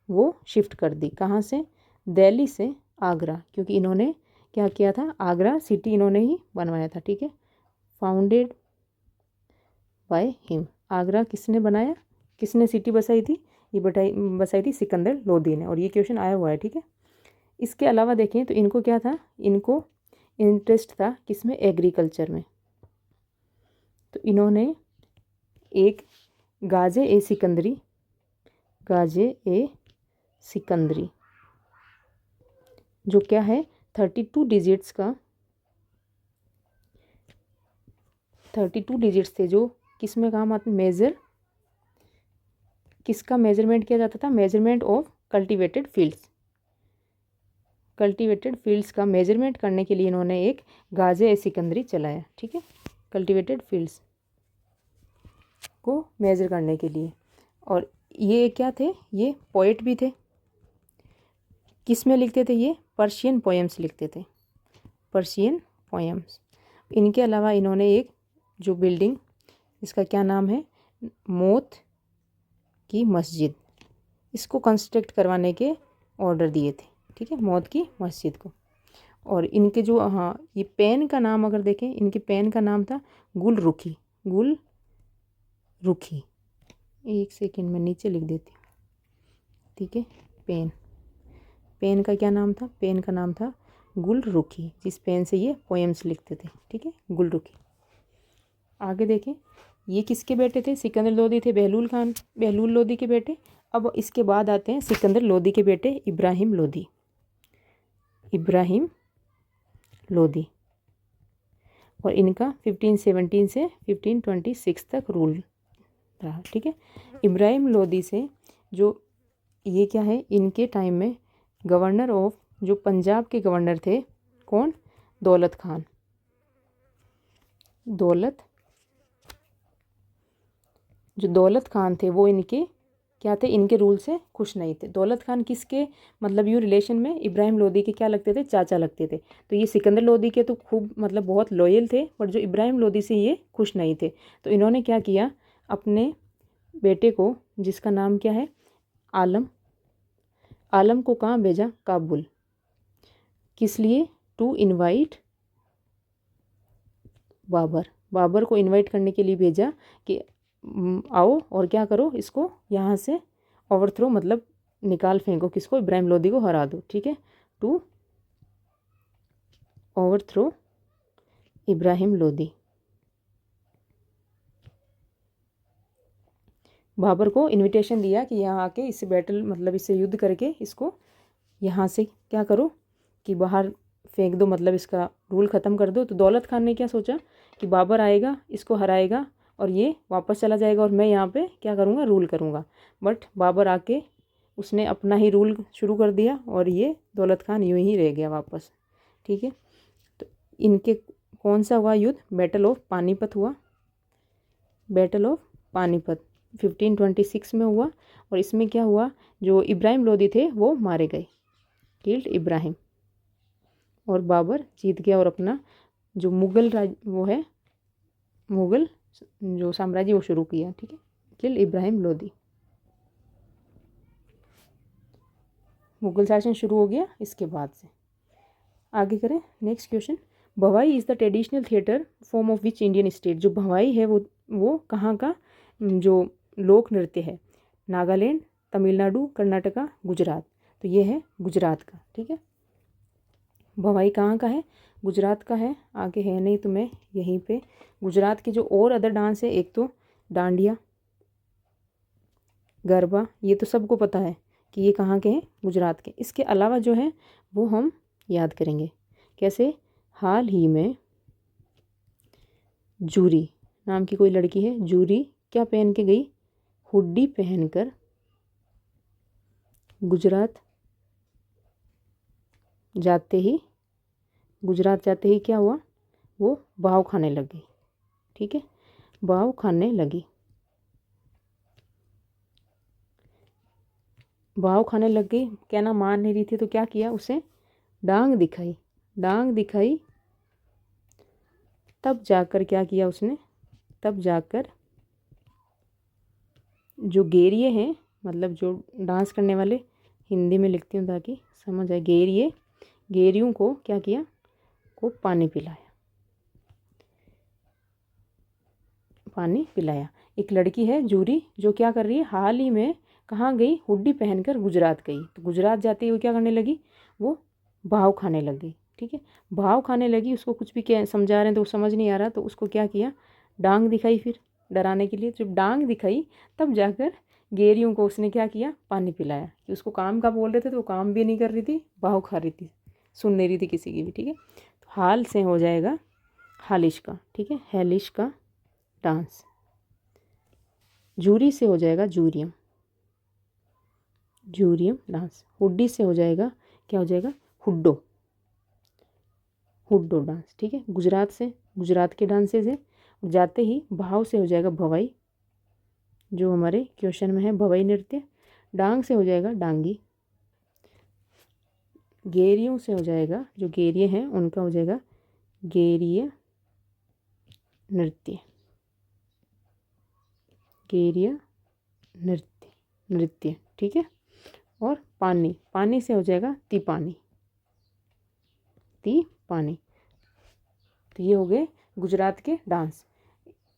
वो शिफ्ट कर दी। कहाँ से? दिल्ली से आगरा, क्योंकि इन्होंने क्या किया था, आगरा सिटी इन्होंने ही बनवाया था। ठीक है, फाउंडेड बाय हिम। आगरा किसने बनाया, किसने सिटी बसाई थी? ये बसाई थी सिकंदर लोदी ने। और ये क्वेश्चन आया हुआ है। ठीक है। इसके अलावा देखें तो इनको क्या था, इनको इंटरेस्ट था किसमें? एग्रीकल्चर में। तो इन्होंने एक गाजे ए सिकंदरी, गाजे ए सिकंदरी जो क्या है 32 डिजिट्स का, 32 डिजिट्स थे जो किस में काम आते? मेजर, किसका मेजरमेंट किया जाता था? Measurement of cultivated fields. Cultivated fields का मेजरमेंट करने के लिए इन्होंने एक गाजे ए सिकंदरी चलाया। ठीक है, कल्टीवेटेड फील्ड्स को मेजर करने के लिए। और ये क्या थे? ये पोएट भी थे। किस में लिखते थे ये? पर्शियन पोएम्स लिखते थे, पर्शियन पोएम्स। इनके अलावा इन्होंने एक जो बिल्डिंग, इसका क्या नाम है? मौत की मस्जिद, इसको कंस्ट्रक्ट करवाने के ऑर्डर दिए थे। ठीक है, मौत की मस्जिद को। और इनके जो, हाँ, ये पेन का नाम अगर देखें, इनके पेन का नाम था गुल रुखी, गुल रुखी। एक सेकेंड में नीचे लिख देती हूँ। ठीक है, पेन, पेन का क्या नाम था? पेन का नाम था गुल रुखी, जिस पेन से ये पोएम्स लिखते थे। ठीक है, गुल रुखी। आगे देखें, ये किसके बेटे थे? सिकंदर लोदी थे, बहलूल खान, बहलूल लोदी के बेटे। अब इसके बाद आते हैं सिकंदर लोदी के बेटे इब्राहिम लोदी, इब्राहिम लोदी। और इनका 1517 से 1526 तक रूल रहा। ठीक है, इब्राहिम लोदी से जो ये क्या है, इनके टाइम में गवर्नर ऑफ, जो पंजाब के गवर्नर थे, कौन? दौलत खान। जो दौलत खान थे वो इनके क्या थे? इनके रूल से खुश नहीं थे। दौलत खान किसके, मतलब यूँ रिलेशन में इब्राहिम लोदी के क्या लगते थे? चाचा लगते थे। तो ये सिकंदर लोदी के तो खूब मतलब बहुत लॉयल थे, पर जो इब्राहिम लोदी से ये खुश नहीं थे। तो इन्होंने क्या किया, अपने बेटे को, जिसका नाम क्या है? आलम, आलम को कहाँ भेजा? काबुल। किस लिए? टू इनवाइट बाबर, बाबर को इनवाइट करने के लिए भेजा कि आओ और क्या करो, इसको यहाँ से ओवरथ्रो, मतलब निकाल फेंको, किसको? इब्राहिम लोदी को हरा दो। ठीक है, टू ओवरथ्रो इब्राहिम लोदी। बाबर को इनविटेशन दिया कि यहाँ आके इससे बैटल, मतलब इससे युद्ध करके इसको यहाँ से क्या करो कि बाहर फेंक दो, मतलब इसका रूल ख़त्म कर दो। तो दौलत खान ने क्या सोचा कि बाबर आएगा, इसको हराएगा और ये वापस चला जाएगा और मैं यहाँ पे क्या करूँगा? रूल करूँगा। बट बाबर आके उसने अपना ही रूल शुरू कर दिया और ये दौलत खान यूँ ही रह गया वापस। ठीक है, तो इनके कौन सा हुआ युद्ध? बैटल ऑफ पानीपत हुआ, बैटल ऑफ पानीपत 1526 में हुआ। और इसमें क्या हुआ, जो इब्राहिम लोदी थे वो मारे गए, किल्ड इब्राहिम, और बाबर जीत गया और अपना जो मुग़ल राज वो है, मुग़ल जो साम्राज्य वो शुरू किया। ठीक है, किल्ड इब्राहिम लोदी, मुग़ल शासन शुरू हो गया इसके बाद से। आगे करें next question. Bhavai is the traditional theatre form of which Indian state? जो भवाई है वो कहाँ का जो लोक नृत्य है? नागालैंड, तमिलनाडु, कर्नाटका, गुजरात। तो ये है गुजरात का। ठीक है, भवाई कहाँ का है? गुजरात का है। आगे है नहीं तो मैं यहीं पे, गुजरात के जो और अदर डांस है, एक तो डांडिया, गरबा, ये तो सबको पता है कि ये कहाँ के हैं? गुजरात के। इसके अलावा जो है वो हम याद करेंगे कैसे? हाल ही में जूरी नाम की कोई लड़की है, जूरी क्या पहन के गई? हुड्डी पहनकर गुजरात जाते ही क्या हुआ? वो भाव खाने लग गई। ठीक है, भाव खाने लगी। भाव खाने लग गई, कहना मान नहीं रही थी, तो क्या किया, उसे डांग दिखाई। डांग दिखाई तब जाकर क्या किया उसने, तब जाकर जो गेरिए हैं, मतलब जो डांस करने वाले, हिंदी में लिखती हूँ ताकि समझ आए, गेरिए, गेरियों को क्या किया, को पानी पिलाया। पानी पिलाया। एक लड़की है जूरी, जो क्या कर रही है, हाल ही में कहाँ गई, हुड्डी पहनकर गुजरात गई। तो गुजरात जाते हुए क्या करने लगी, वो भाव खाने लग गई। ठीक है, भाव खाने लगी, उसको कुछ भी क्या समझा रहे हैं तो वो समझ नहीं आ रहा, तो उसको क्या किया, डांग दिखाई। फिर डराने के लिए जब डांग दिखाई तब जाकर गेरियों को उसने क्या किया, पानी पिलाया। कि उसको काम का बोल रहे थे तो वो काम भी नहीं कर रही थी, भाव खा रही थी, सुन नहीं रही थी किसी की भी। ठीक है, तो हाल से हो जाएगा हालिश का। ठीक है, हैलिश का डांस। जूरी से हो जाएगा जूरियम, जूरियम डांस। हुड्डी से हो जाएगा, क्या हो जाएगा, हुड्डो, हुड्डो डांस। ठीक है, गुजरात से, गुजरात के डांसेस है। जाते ही भाव से हो जाएगा भवाई, जो हमारे क्वेश्चन में है भवाई नृत्य। डांग से हो जाएगा डांगी। गेरियों से हो जाएगा, जो गेरिए हैं उनका हो जाएगा गेरिय नृत्य, गेरिय नृत्य, नृत्य। ठीक है, और पानी, पानी से हो जाएगा तिपानी, तिपानी। तो ये हो गए गुजरात के डांस।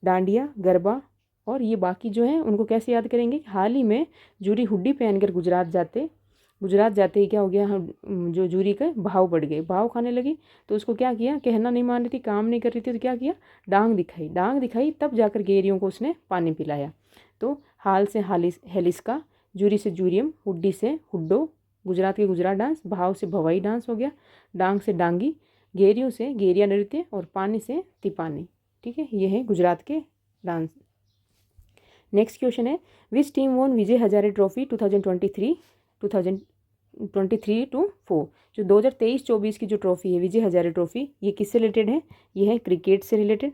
डांडिया, गरबा और ये बाकी जो हैं उनको कैसे याद करेंगे, हाल ही में जूरी हुड्डी पहनकर गुजरात जाते ही क्या हो गया, जो जूरी के भाव बढ़ गए, भाव खाने लगी। तो उसको क्या किया, कहना नहीं मान रही थी, काम नहीं कर रही थी, तो क्या किया, डांग दिखाई। डांग दिखाई तब जाकर गेरियों को उसने पानी पिलाया। तो हाल से हालिस, हेलिस्का, जूरी से जूरियम, हुड्डी से हुड्डो, गुजरात के गुजरात डांस, भाव से भवाई डांस हो गया, डांग से डांगी, गेरियों से गेरिया नृत्य और पानी से तिपानी। ठीक है, ये है गुजरात के डांस। नेक्स्ट क्वेश्चन है, which team won Vijay Hazare trophy 2023 to 4। जो 2023-24 की जो ट्रॉफी है, विजय हजारे ट्रॉफी, ये किससे रिलेटेड है, ये है क्रिकेट से रिलेटेड,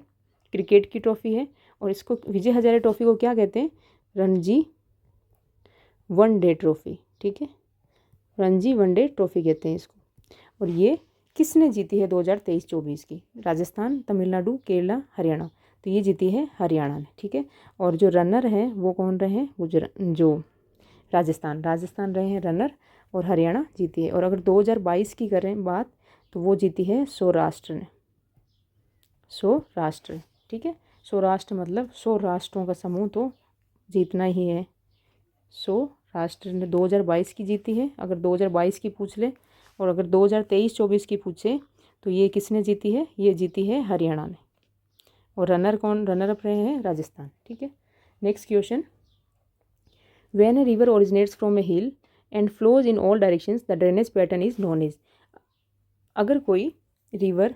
क्रिकेट की ट्रॉफी है। और इसको विजय हजारे ट्रॉफी को क्या कहते हैं, रणजी वनडे ट्रॉफी। ठीक है, रणजी वनडे ट्रॉफी कहते हैं इसको। और ये किसने जीती है 2023-24 की, राजस्थान, तमिलनाडु, केरला, हरियाणा। तो ये जीती है हरियाणा ने। ठीक है, और जो रनर हैं वो कौन रहे हैं, जो राजस्थान रहे हैं रनर, और हरियाणा जीती है। और अगर 2022 की करें बात, तो वो जीती है सौराष्ट्र ने, सौराष्ट्र। ठीक है, सौराष्ट्र मतलब 100 राष्ट्रों का समूह, तो जीतना ही है। सौराष्ट्र ने 2022 की जीती है, अगर 2022 की पूछ ले। और अगर 2023-24 की पूछे तो ये किसने जीती है, ये जीती है हरियाणा ने। और रनर अप रहे हैं राजस्थान। ठीक है, next question, when a river originates from a hill and flows in all directions the drainage pattern is known as. अगर कोई रिवर,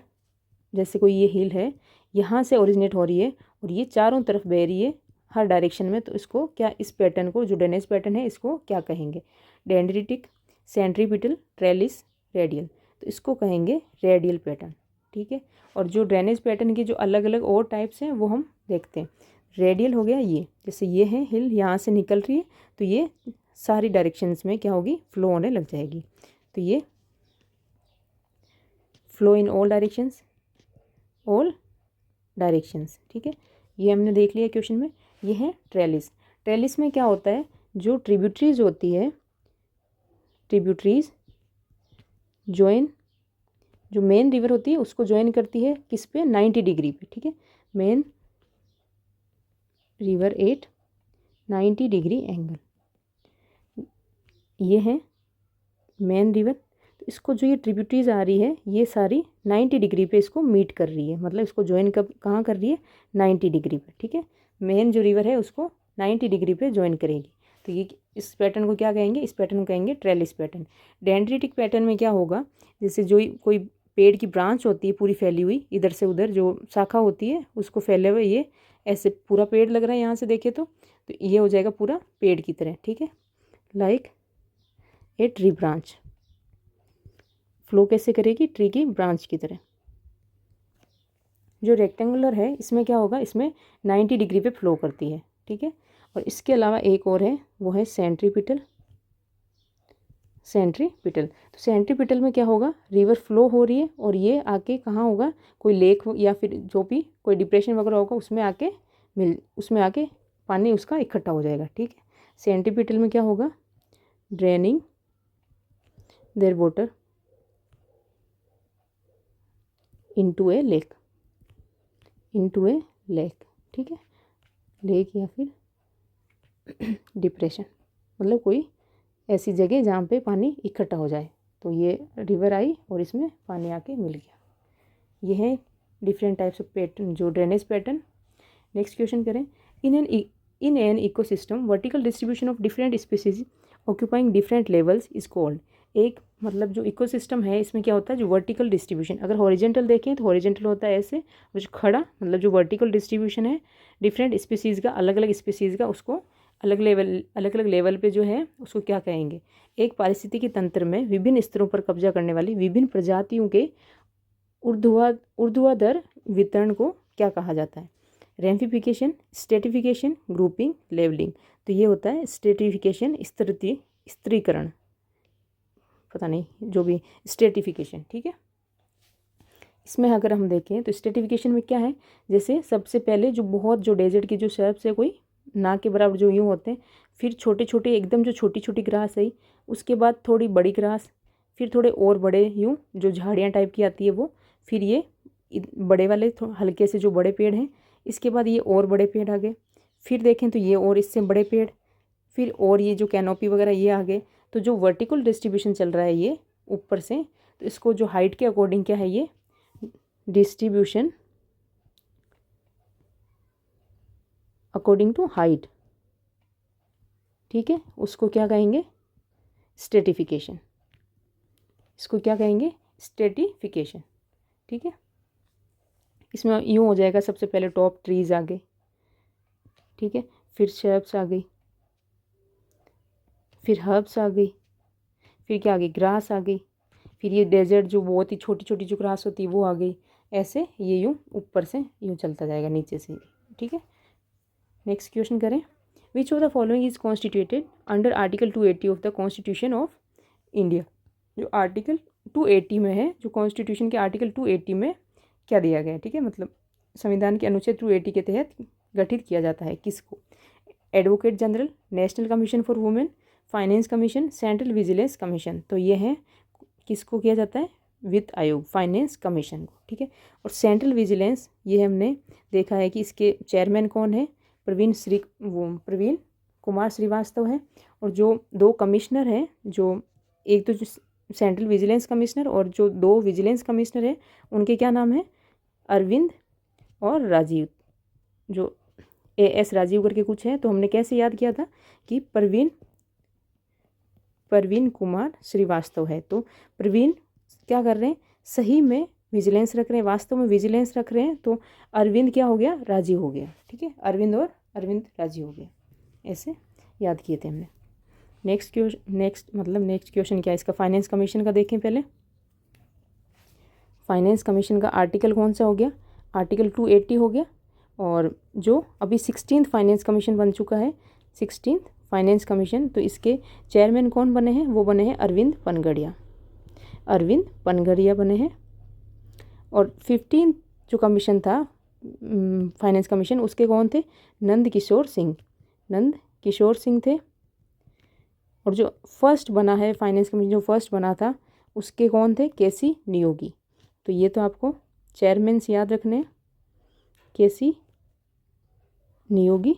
जैसे कोई ये हिल है, यहाँ से ओरिजिनेट हो रही है और ये चारों तरफ बह रही है हर डायरेक्शन में, तो इसको क्या, इस पैटर्न को, जो ड्रेनेज पैटर्न है, इसको क्या कहेंगे, डेंड्रिटिक, सेंट्रीपिटल, ट्रेलिस, रेडियल। तो इसको कहेंगे रेडियल पैटर्न। ठीक है, और जो ड्रेनेज पैटर्न के जो अलग अलग और टाइप्स हैं वो हम देखते हैं। रेडियल हो गया ये, जैसे ये है हिल, यहाँ से निकल रही है, तो ये सारी डायरेक्शंस में क्या होगी, फ्लो होने लग जाएगी। तो ये flow in all directions, all directions. ठीक है, ये हमने देख लिया क्वेश्चन में। ये है ट्रेलिस। ट्रेलिस में क्या होता है, जो ट्रिब्यूटरीज होती है, ट्रिब्यूटरीज ज्वाइन, जो मेन रिवर होती है उसको ज्वाइन करती है किस पे, 90 डिग्री पे। ठीक है, main river eight 90 degree angle, ये है मेन रिवर। तो इसको जो ये ट्रिब्यूटरीज आ रही है, ये सारी 90 डिग्री पे इसको मीट कर रही है, मतलब इसको ज्वाइन कहाँ कर रही है, 90 डिग्री पे। ठीक है, मेन जो रिवर है उसको 90 डिग्री पे ज्वाइन करेगी। तो ये इस पैटर्न को क्या कहेंगे, इस पैटर्न को कहेंगे ट्रेलिस पैटर्न। डेंड्रिटिक पैटर्न में क्या होगा, जैसे जो कोई पेड़ की ब्रांच होती है पूरी फैली हुई, इधर से उधर जो शाखा होती है उसको फैले हुए, ये ऐसे पूरा पेड़ लग रहा है यहाँ से देखे तो ये हो जाएगा पूरा पेड़ की तरह। ठीक है, like a tree branch, flow कैसे करेगी, ट्री की ब्रांच की तरह। जो रेक्टेंगुलर है इसमें क्या होगा, इसमें 90 डिग्री पे फ्लो करती है। ठीक है, और इसके अलावा एक और है, वो है सेंट्रीपिटल सेंट्रीपिटल। तो सेंट्रीपिटल में क्या होगा, रिवर फ्लो हो रही है और ये आके कहाँ होगा, कोई लेक या फिर जो भी कोई डिप्रेशन वगैरह होगा उसमें आके पानी उसका इकट्ठा हो जाएगा। ठीक है, सेंट्रीपिटल में क्या होगा, draining their water into a lake, ठीक है, लेक या फिर डिप्रेशन, मतलब कोई ऐसी जगह जहाँ पे पानी इकट्ठा हो जाए। तो ये रिवर आई और इसमें पानी आके मिल गया। ये है डिफरेंट टाइप्स ऑफ पैटर्न, जो ड्रेनेज पैटर्न। नेक्स्ट क्वेश्चन करें, in an ecosystem vertical distribution of different species occupying different levels is called. एक मतलब जो इकोसिस्टम है इसमें क्या होता है, जो वर्टिकल डिस्ट्रीब्यूशन, अगर हॉरिजेंटल देखें तो हॉरिजेंटल होता है ऐसे, और जो खड़ा मतलब जो वर्टिकल डिस्ट्रीब्यूशन है डिफरेंट स्पीसीज़ का, अलग अलग स्पीसीज़ का, उसको अलग अलग लेवल पे जो है उसको क्या कहेंगे। एक पारिस्थितिकी तंत्र में विभिन्न स्तरों पर कब्जा करने वाली विभिन्न प्रजातियों के ऊर्ध्वाधर वितरण को क्या कहा जाता है, रेमिफिकेशन, स्ट्रेटिफिकेशन, ग्रुपिंग, लेवलिंग। तो ये होता है स्ट्रेटिफिकेशन, स्तरीकरण, पता नहीं जो भी, स्ट्रेटिफिकेशन। ठीक है, इसमें अगर हम देखें तो स्ट्रेटिफिकेशन में क्या है, जैसे सबसे पहले जो डेजर्ट की जो शेप से कोई ना के बराबर जो यूँ होते हैं, फिर छोटे छोटे एकदम जो छोटी छोटी ग्रास है, उसके बाद थोड़ी बड़ी ग्रास, फिर थोड़े और बड़े यूँ जो झाड़ियाँ टाइप की आती है वो, फिर ये बड़े वाले हल्के से जो बड़े पेड़ हैं, इसके बाद ये और बड़े पेड़ आ गए, फिर देखें तो ये और इससे बड़े पेड़, फिर और ये जो कैनोपी वगैरह ये आ गए। तो जो वर्टिकल डिस्ट्रीब्यूशन चल रहा है ये ऊपर से, तो इसको जो हाइट के अकॉर्डिंग क्या है, ये डिस्ट्रीब्यूशन अकॉर्डिंग टू हाइट, ठीक है, उसको क्या कहेंगे, स्ट्रेटिफिकेशन। इसको क्या कहेंगे, स्ट्रेटिफिकेशन। ठीक है, इसमें यूँ हो जाएगा, सबसे पहले टॉप ट्रीज आ गए, ठीक है, फिर शर्ब्स आ गई, फिर हर्ब्स आ गई, फिर क्या आ गई, ग्रास आ गई, फिर ये डेजर्ट जो बहुत ही छोटी छोटी जो ग्रास होती है वो आ गई। ऐसे ये यूँ ऊपर से यूँ चलता जाएगा नीचे से। ठीक है, नेक्स्ट क्वेश्चन करें, विच of the following is constituted under article 280 of the constitution of India. जो आर्टिकल 280 में है, जो कॉन्स्टिट्यूशन के आर्टिकल 280 में क्या दिया गया है, ठीक है, मतलब संविधान के अनुच्छेद 280 के तहत गठित किया जाता है किसको, advocate general, national commission for women, finance commission, central vigilance commission. तो ये है किसको किया जाता है, वित्त आयोग, फाइनेंस कमीशन को। ठीक है, और सेंट्रल विजिलेंस ये हमने देखा है कि इसके चेयरमैन कौन है, प्रवीण कुमार श्रीवास्तव है। और जो दो कमिश्नर हैं, जो एक तो सेंट्रल विजिलेंस कमिश्नर और जो दो विजिलेंस कमिश्नर हैं, उनके क्या नाम है, अरविंद और राजीव। जो AS राजीव करके कुछ है, तो हमने कैसे याद किया था कि प्रवीण कुमार श्रीवास्तव है। तो प्रवीण क्या कर रहे हैं, सही में विजिलेंस रख रहे हैं, वास्तव में विजिलेंस रख रहे हैं। तो अरविंद क्या हो गया, राजीव हो गया। ठीक है, अरविंद राजीव हो गया, ऐसे याद किए थे हमने। नेक्स्ट क्वेश्चन क्या है इसका, फाइनेंस कमीशन का देखें पहले। फाइनेंस कमीशन का आर्टिकल कौन सा हो गया, आर्टिकल 280 हो गया। और जो अभी 16th फाइनेंस कमीशन बन चुका है, 16th फाइनेंस कमीशन, तो इसके चेयरमैन कौन बने हैं, वो बने हैं अरविंद पनगड़िया बने हैं। और 15th जो कमीशन था फाइनेंस कमीशन, उसके कौन थे, नंद किशोर सिंह थे। और जो फर्स्ट बना है फाइनेंस कमीशन, जो फर्स्ट बना था, उसके कौन थे, केसी नियोगी। तो ये तो आपको चेयरमैन से याद रखने हैं, केसी नियोगी।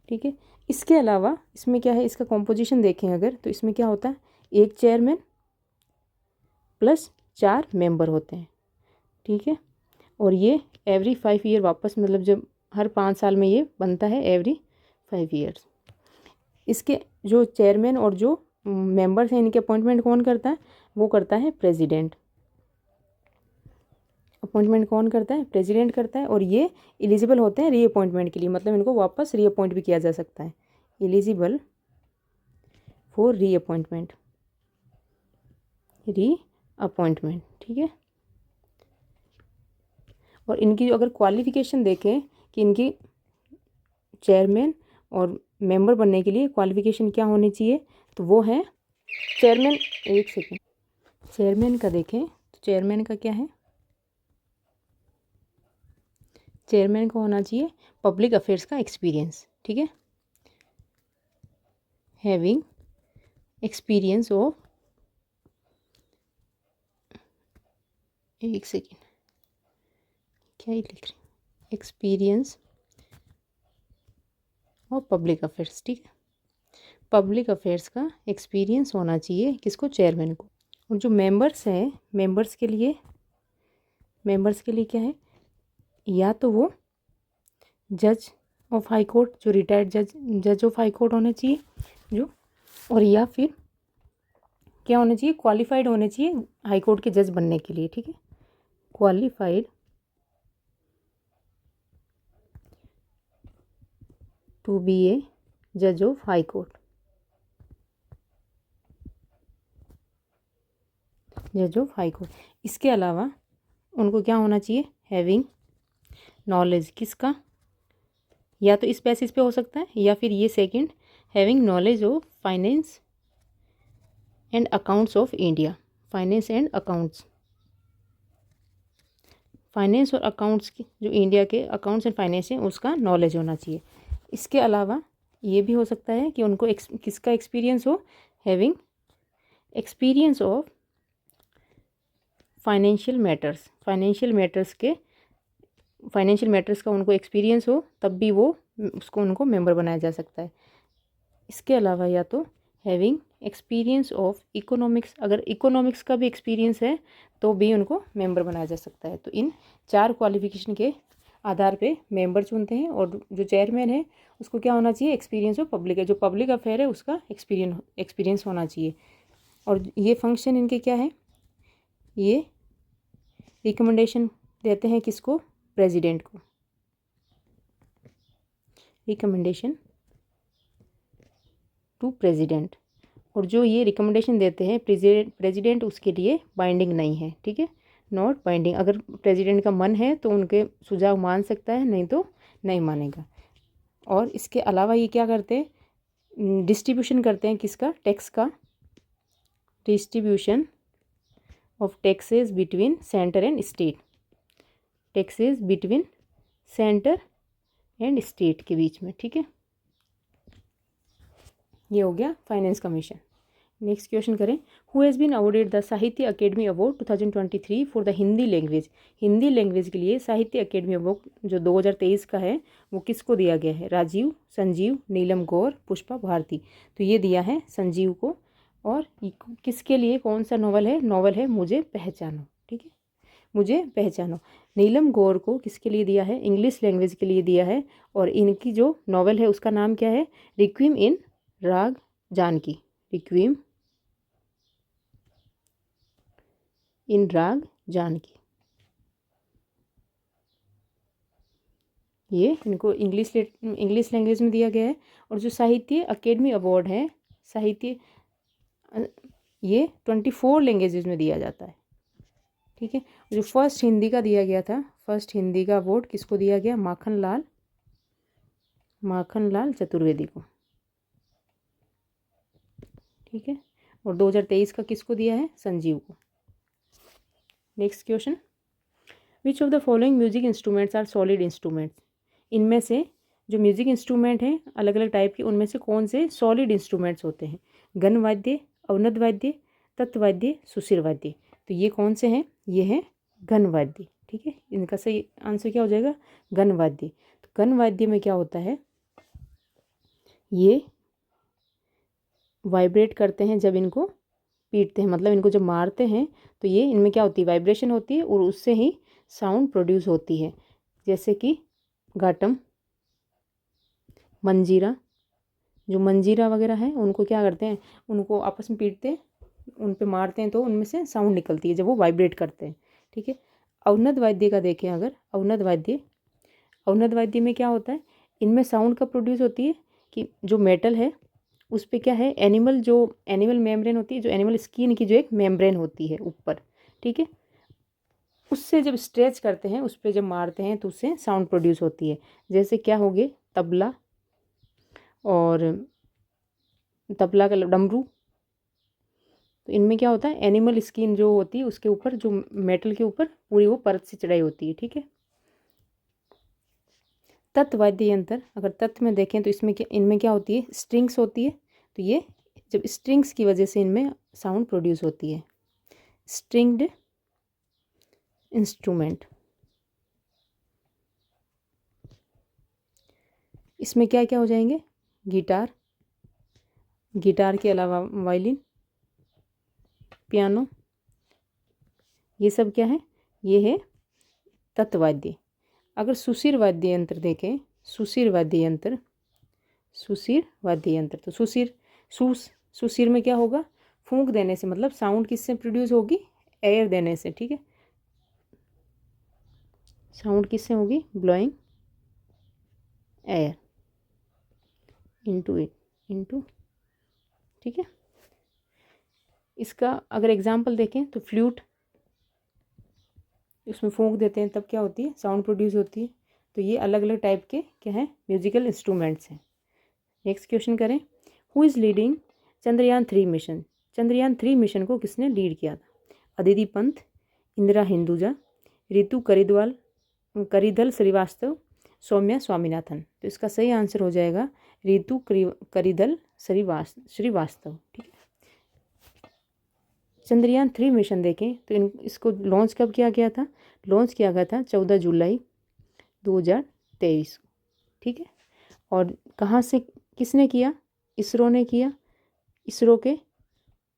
ठीक है, इसके अलावा इसमें क्या है, इसका कॉम्पोजिशन देखें अगर, तो इसमें क्या होता है, एक चेयरमैन प्लस 4 मेंबर होते हैं। ठीक है, और ये एवरी 5 ईयर वापस, मतलब जब हर 5 साल में ये बनता है, एवरी 5 ईयर्स। इसके जो चेयरमैन और जो मेंबर्स हैं, इनके अपॉइंटमेंट कौन करता है, वो करता है प्रेसिडेंट। अपॉइंटमेंट कौन करता है, प्रेसिडेंट करता है। और ये एलिजिबल होते हैं रीअपॉइंटमेंट के लिए, मतलब इनको वापस रीअपॉइंट भी किया जा सकता है, एलिजिबल फॉर रीअपॉइंटमेंट। ठीक है, और इनकी अगर क्वालिफिकेशन देखें कि इनकी चेयरमैन और मेंबर बनने के लिए क्वालिफिकेशन क्या होनी चाहिए, तो वो है चेयरमैन। एक सेकेंड, चेयरमैन का देखें तो चेयरमैन का क्या है, चेयरमैन को होना चाहिए पब्लिक अफेयर्स का एक्सपीरियंस, ठीक है, हैविंग एक्सपीरियंस ऑफ, एक सेकेंड क्या ही लिख रही, एक्सपीरियंस ऑफ पब्लिक अफेयर्स, ठीक है, पब्लिक अफेयर्स का एक्सपीरियंस होना चाहिए किसको, चेयरमैन को। और जो मेंबर्स हैं, मेंबर्स के लिए क्या है, या तो वो जज ऑफ हाई कोर्ट, जो रिटायर्ड जज ऑफ हाई कोर्ट होने चाहिए जो, और या फिर क्या होना चाहिए, क्वालिफाइड होने चाहिए हाई कोर्ट के जज बनने के लिए, ठीक है, क्वालिफाइड टू बी ए जज ऑफ हाई कोर्ट, जज ऑफ हाई कोर्ट। इसके अलावा उनको क्या होना चाहिए, हैविंग नॉलेज, किसका, या तो इस बेसिस पे हो सकता है, या फिर ये second, having knowledge of finance and accounts of India, finance and accounts, finance और अकाउंट्स की, जो इंडिया के अकाउंट्स एंड फाइनेंस हैं उसका नॉलेज होना चाहिए। इसके अलावा ये भी हो सकता है कि उनको किसका एक्सपीरियंस हो, having experience of financial matters, financial matters का उनको एक्सपीरियंस हो, तब भी वो उनको मेंबर बनाया जा सकता है। इसके अलावा या तो हैविंग एक्सपीरियंस ऑफ इकोनॉमिक्स, अगर इकोनॉमिक्स का भी एक्सपीरियंस है तो भी उनको मेंबर बनाया जा सकता है। तो इन 4 क्वालिफिकेशन के आधार पे मेंबर चुनते हैं, और जो चेयरमैन है उसको क्या होना चाहिए, एक्सपीरियंस ऑफ पब्लिक है, जो पब्लिक अफेयर है उसका एक्सपीरियंस होना चाहिए। और ये फंक्शन इनके क्या है, ये रिकमेंडेशन देते हैं किसको, प्रेसिडेंट को, रिकमेंडेशन टू प्रेसिडेंट। और जो ये रिकमेंडेशन देते हैं प्रेसिडेंट उसके लिए बाइंडिंग नहीं है, ठीक है, नॉट बाइंडिंग। अगर प्रेसिडेंट का मन है तो उनके सुझाव मान सकता है, नहीं तो नहीं मानेगा। और इसके अलावा ये क्या करते हैं, डिस्ट्रीब्यूशन करते हैं किसका, टैक्स का, distribution of taxes between centre and state, taxes between centre and state के बीच में, ठीक है। ये हो गया फाइनेंस कमीशन। नेक्स्ट क्वेश्चन करें, who has been awarded the Sahitya Akademi award 2023 for the Hindi language, Hindi language के लिए साहित्य अकेडमी अवार्ड जो 2023 का है वो किसको दिया गया है, राजीव, संजीव, नीलम गौर, पुष्पा भारती। तो ये दिया है संजीव को। और किसके लिए, कौन सा नॉवल है, नॉवल है मुझे पहचानो, ठीक है, मुझे पहचानो। नीलम गौर को किसके लिए दिया है, इंग्लिश लैंग्वेज के लिए दिया है। और इनकी जो नॉवल है उसका नाम क्या है, रिक्विम इन राग जानकी, रिक्विम इन राग जानकी। ये इनको इंग्लिश लैंग्वेज में दिया गया है। और जो साहित्य अकेडमी अवार्ड है, साहित्य ये 24 लैंग्वेजेस में दिया जाता है, ठीक है। जो फर्स्ट हिंदी का दिया गया था, फर्स्ट हिंदी का अवार्ड किसको दिया गया, माखन लाल चतुर्वेदी को, ठीक है। और 2023 का किसको दिया है, संजीव को। Next question, which of the following music instruments are solid instruments, इनमें से जो म्यूजिक इंस्ट्रूमेंट हैं अलग अलग टाइप के, उनमें से कौन से सॉलिड इंस्ट्रूमेंट्स होते हैं, गण वाद्य, अवनद वाद्य, तत्वाद्य, सुशिर वाद्य। तो ये कौन से हैं, ये हैं घन वाद्य, ठीक है। इनका सही आंसर क्या हो जाएगा, घन वाद्य। तो घन वाद्य में क्या होता है, ये वाइब्रेट करते हैं जब इनको पीटते हैं, मतलब इनको जब मारते हैं तो ये इनमें क्या होती है, वाइब्रेशन होती है और उससे ही साउंड प्रोड्यूस होती है। जैसे कि घाटम, मंजीरा, जो मंजीरा वगैरह है उनको क्या करते हैं, उनको आपस में पीटते हैं, उन पे मारते हैं तो उनमें से साउंड निकलती है जब वो वाइब्रेट करते हैं, ठीक है। अवनद वाद्य का देखें अगर, अवनद वाद्य में क्या होता है, इनमें साउंड कब प्रोड्यूस होती है कि जो मेटल है उस पर क्या है, एनिमल मेम्ब्रेन होती है, जो एनिमल स्किन की जो एक मेम्ब्रेन होती है ऊपर, ठीक है, उससे जब स्ट्रेच करते हैं, उस पर जब मारते हैं तो उससे साउंड प्रोड्यूस होती है। जैसे क्या हो गए, तबला, और तबला का डमरू। तो इनमें क्या होता है, एनिमल स्किन जो होती है उसके ऊपर, जो मेटल के ऊपर पूरी वो परत से चढ़ाई होती है, ठीक है। तत् वाद्य यंत्र, अगर तत् में देखें तो इनमें क्या होती है, स्ट्रिंग्स होती है। तो ये जब स्ट्रिंग्स की वजह से इनमें साउंड प्रोड्यूस होती है, स्ट्रिंग्ड इंस्ट्रूमेंट। इसमें क्या क्या हो जाएंगे, गिटार, गिटार के अलावा वायलिन, पियानो, ये सब क्या है, ये है तत्वाद्य। अगर सुशिर वाद्य यंत्र देखें, सुशिर वाद्य यंत्र, सुशिर वाद्य यंत्र, तो सुशिर में क्या होगा, फूंक देने से, मतलब साउंड किससे प्रोड्यूस होगी, एयर देने से, ठीक है। साउंड किससे होगी, ब्लोइंग एयर इनटू, ठीक है। इसका अगर एग्जाम्पल देखें तो फ्लूट, उसमें फूंक देते हैं तब क्या होती है, साउंड प्रोड्यूस होती है। तो ये अलग अलग टाइप के क्या हैं, म्यूजिकल इंस्ट्रूमेंट्स हैं। नेक्स्ट क्वेश्चन करें, who is leading Chandrayaan-3 mission. Chandrayaan-3 mission को किसने लीड किया था, अदिति पंत, इंदिरा हिंदुजा, रितु करिधल श्रीवास्तव, सौम्या स्वामीनाथन। तो इसका सही आंसर हो जाएगा रितु करिधल श्रीवास्तव, ठीक है। चंद्रयान-3 मिशन देखें तो इसको लॉन्च कब किया गया था, लॉन्च किया गया था 14 जुलाई 2023, ठीक है। और कहाँ से, किसने किया, इसरो ने किया। इसरो के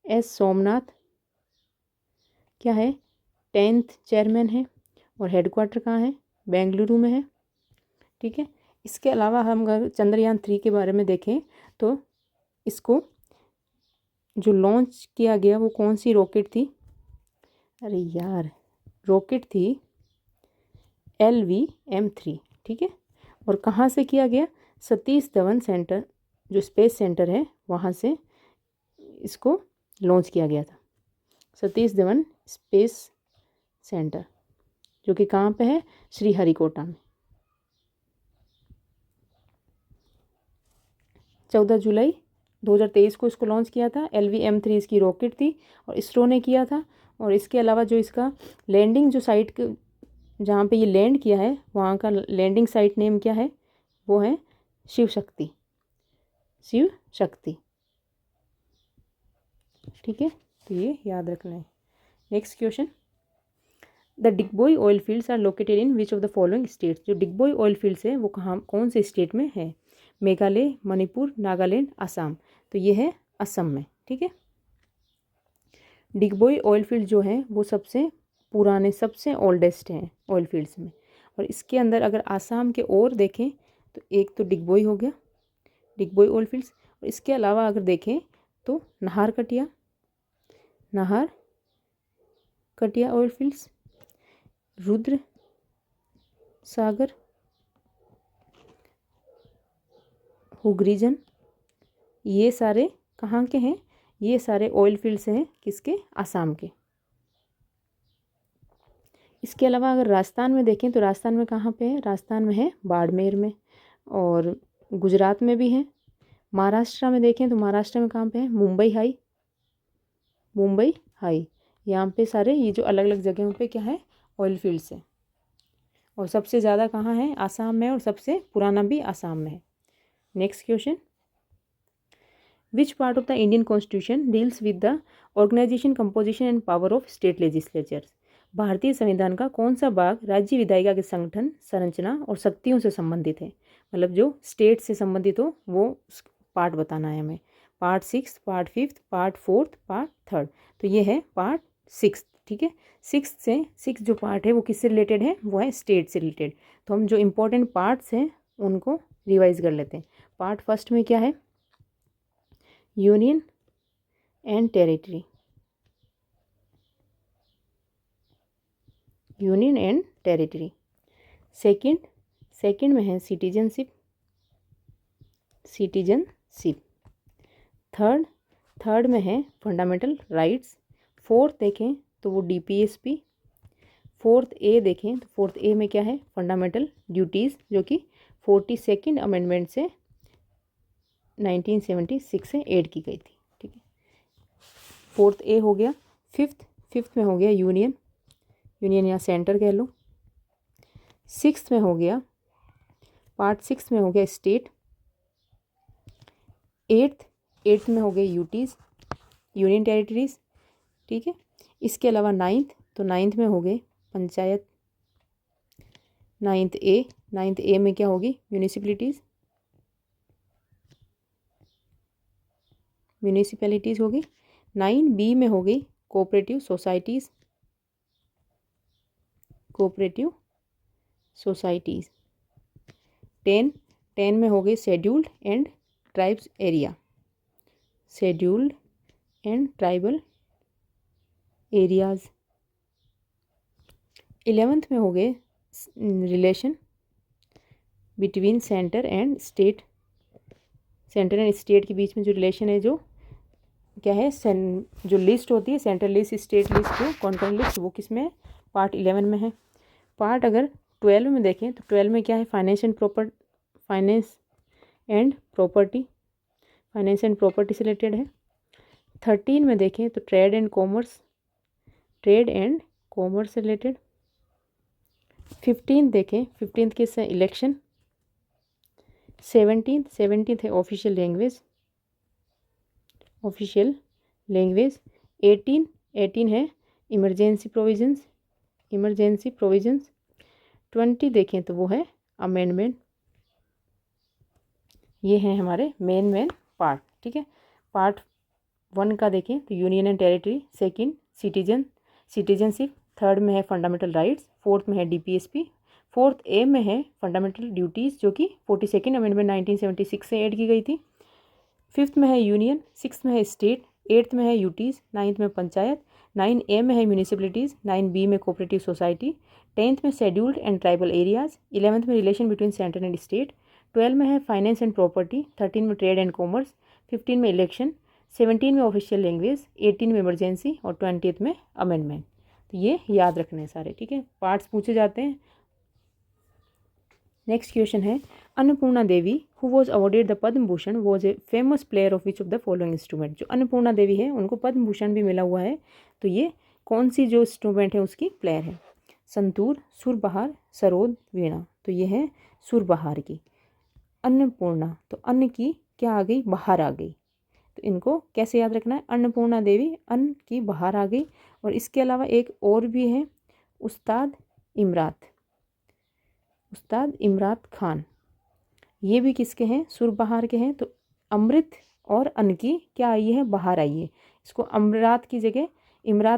एस सोमनाथ क्या है, 10th चेयरमैन है, और हेडक्वार्टर कहाँ है, बेंगलुरु में है, ठीक है। इसके अलावा हम अगर चंद्रयान-3 के बारे में देखें तो इसको जो लॉन्च किया गया वो कौन सी रॉकेट थी, अरे यार, रॉकेट थी LVM-3, ठीक है। और कहाँ से किया गया, सतीश धवन सेंटर, जो स्पेस सेंटर है वहाँ से इसको लॉन्च किया गया था, सतीश धवन स्पेस सेंटर, जो कि कहाँ पे है, श्रीहरिकोटा में। 14 जुलाई 2023 को इसको लॉन्च किया था। LVM-3 इसकी रॉकेट थी और इसरो ने किया था। और इसके अलावा जो इसका लैंडिंग, जो साइट जहाँ पे ये लैंड किया है वहाँ का लैंडिंग साइट नेम क्या है, वो है शिव शक्ति, ठीक है। तो ये याद रखना है। Next question, the Digboi oil fields are located in which of the following states. जो डिगबोई ऑयल फील्ड्स है वो कहाँ, कौन से स्टेट में है, मेघालय, मणिपुर, नागालैंड, असम। तो ये है असम में, ठीक है। डिगबोई ऑयल फील्ड जो है वो सबसे पुराने, सबसे ओल्डेस्ट हैं ऑयल फील्ड्स में। और इसके अंदर अगर आसाम के और देखें तो एक तो डिगबोई हो गया, डिगबोई ऑयल फील्ड्स, और इसके अलावा अगर देखें तो नाहरकटिया ऑयल फील्ड्स, रुद्र सागर, हुग्रीजन, ये सारे कहाँ के हैं, ये सारे ऑयल फील्ड्स हैं किसके, आसाम के। इसके अलावा अगर राजस्थान में देखें तो राजस्थान में कहाँ पे है, राजस्थान में है बाड़मेर में, और गुजरात में भी है। महाराष्ट्र में देखें तो महाराष्ट्र में कहाँ पे है, मुंबई हाई, यहाँ पे सारे ये जो अलग अलग जगहों पे क्या है, ऑयल फील्ड्स है। और सबसे ज़्यादा कहाँ है, आसाम में, और सबसे पुराना भी आसाम में है। Next question, which part of the Indian constitution deals with the organisation, composition and power of state legislatures. भारतीय संविधान का कौन सा भाग राज्य विधायिका के संगठन, संरचना और शक्तियों से संबंधित है, मतलब जो स्टेट से संबंधित हो वो पार्ट बताना है हमें। Part 6, part 5, part 4, part 3। तो ये है पार्ट 6, ठीक है। 6 जो पार्ट है वो किससे रिलेटेड है, वो है स्टेट से रिलेटेड। तो हम जो इम्पोर्टेंट पार्ट्स हैं उनको रिवाइज कर लेते हैं। पार्ट फर्स्ट में क्या है, यूनियन एंड टेरिटरी, सेकंड में है सिटीजनशिप, थर्ड में है फंडामेंटल राइट्स। फोर्थ देखें तो वो DPSP। फोर्थ ए देखें तो फोर्थ ए में क्या है, फंडामेंटल ड्यूटीज़, जो कि 42nd अमेंडमेंट से 1976 से ऐड की गई थी। ठीक है, 4th ए हो गया। फिफ्थ में हो गया यूनियन या सेंटर कह लो। 6th में हो गया, पार्ट 6 में हो गया स्टेट। 8th में हो गए यूटीज़, यूनियन टेरिटरीज। ठीक है, इसके अलावा 9th में हो गए पंचायत। 9th ए में क्या होगी, म्यूनिसिपैलिटीज़ होगी। 9B में हो गई कोऑपरेटिव सोसाइटीज़। 10 में हो गई scheduled and tribes areas. 11th में हो गए relation between centre and state के बीच में जो रिलेशन है, जो क्या है, जो लिस्ट होती है, सेंट्रल लिस्ट, स्टेट लिस्ट, जो कॉन्करेंट लिस्ट, वो किस में है, पार्ट 11 में है। पार्ट अगर 12 में देखें तो 12 में क्या है, फाइनेंस एंड प्रॉपर्टी से रिलेटेड है। 13 में देखें तो ट्रेड एंड कॉमर्स से रिलेटेड। 15 देखें, 15 किस है, इलेक्शन। 17th है ऑफिशियल लैंग्वेज। 18 है इमरजेंसी प्रोविजंस। 20 देखें तो वो है अमेंडमेंट। ये हैं हमारे मेन पार्ट। ठीक है, पार्ट 1 का देखें तो union and territory. 2 citizenship. 3rd में है फंडामेंटल राइट्स। 4th में है DPSP। 4th ए में है फंडामेंटल ड्यूटीज़, जो कि 42nd अमेंडमेंट 1976 से ऐड की गई थी। 5th में है यूनियन। 6th में है स्टेट। 8th में है यूटीज़। 9th में पंचायत। 9A में है म्यूनिसिपैलिटीज़। 9B में कोऑपरेटिव सोसाइटी। 10th में scheduled and tribal areas. 11th में relation between centre and state. 12 में है फाइनेंस एंड प्रॉपर्टी। 13 में ट्रेड एंड कॉमर्स। 15 में इलेक्शन। 17 में ऑफिशियल लैंग्वेज। 18 में इमरजेंसी और 20th में अमेंडमेंट। तो ये याद रखने हैं सारे। ठीक है, पार्ट्स पूछे जाते हैं। नेक्स्ट क्वेश्चन है, Annapurna Devi who was awarded the Padma Bhushan was a famous player of which of the following instrument. जो अन्नपूर्णा देवी है उनको पद्म भूषण भी मिला हुआ है, तो ये कौन सी जो इंस्ट्रूमेंट है उसकी प्लेयर है। संतूर, सुरबहार, सरोद, वीणा। तो ये है सुरबहार की। अन्नपूर्णा, तो अन्न की क्या आ गई, बाहर आ गई। तो इनको कैसे याद रखना है, अन्नपूर्णा देवी, अन्न की बाहर आ गई। और इसके अलावा एक और भी है, उस्ताद इमरात खान। ये भी किसके हैं, सुरबहार के हैं। तो अमृत और अन्न की क्या आई है, बाहर आई है। इसको इमरात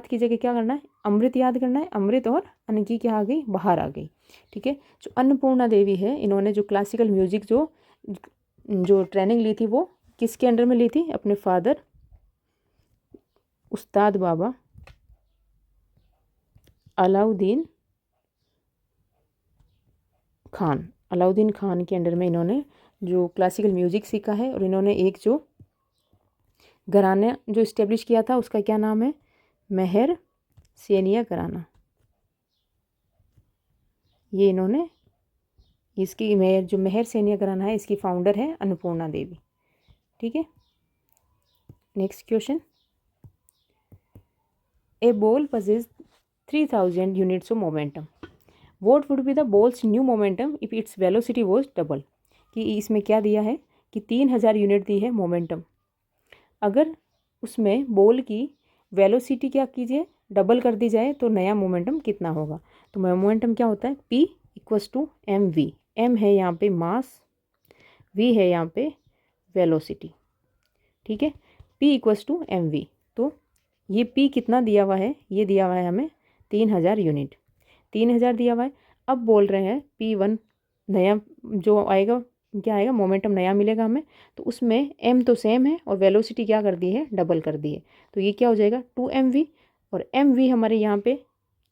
की जगह क्या करना है, अमृत याद करना है। अमृत और अन्न की क्या आ गई, बाहर आ गई। ठीक है, जो अन्नपूर्णा देवी है, इन्होंने जो क्लासिकल म्यूजिक जो ट्रेनिंग ली थी, वो किसके अंडर में ली थी, अपने फादर उस्ताद बाबा अलाउद्दीन खान के अंडर में इन्होंने जो क्लासिकल म्यूजिक सीखा है। और इन्होंने एक जो घराना जो इस्टेब्लिश किया था, उसका क्या नाम है, मेहर सेनिया घराना। ये इन्होंने इसकी जो मेहर सेनिया घराना है, इसकी फाउंडर है अन्नपूर्णा देवी। ठीक है, next question, A ball पजेज 3000 units of momentum, what would be the balls new momentum if its velocity was double. कि इसमें क्या दिया है कि 3000 यूनिट दी है मोमेंटम, अगर उसमें बॉल की वेलोसिटी क्या कीजिए, डबल कर दी जाए, तो नया मोमेंटम कितना होगा। तो मोमेंटम क्या होता है, P = mv। m है यहाँ पे मास, v है यहाँ पे वेलोसिटी। ठीक है, P = mv। तो ये P कितना दिया हुआ है, ये दिया हुआ है हमें 3000 यूनिट, 3000 दिया हुआ है। अब बोल रहे हैं P1 नया जो आएगा, क्या आएगा, मोमेंटम नया मिलेगा हमें। तो उसमें m तो सेम है और वेलोसिटी क्या कर दी है, डबल कर दी है। तो ये क्या हो जाएगा 2mv। और mv हमारे यहाँ पे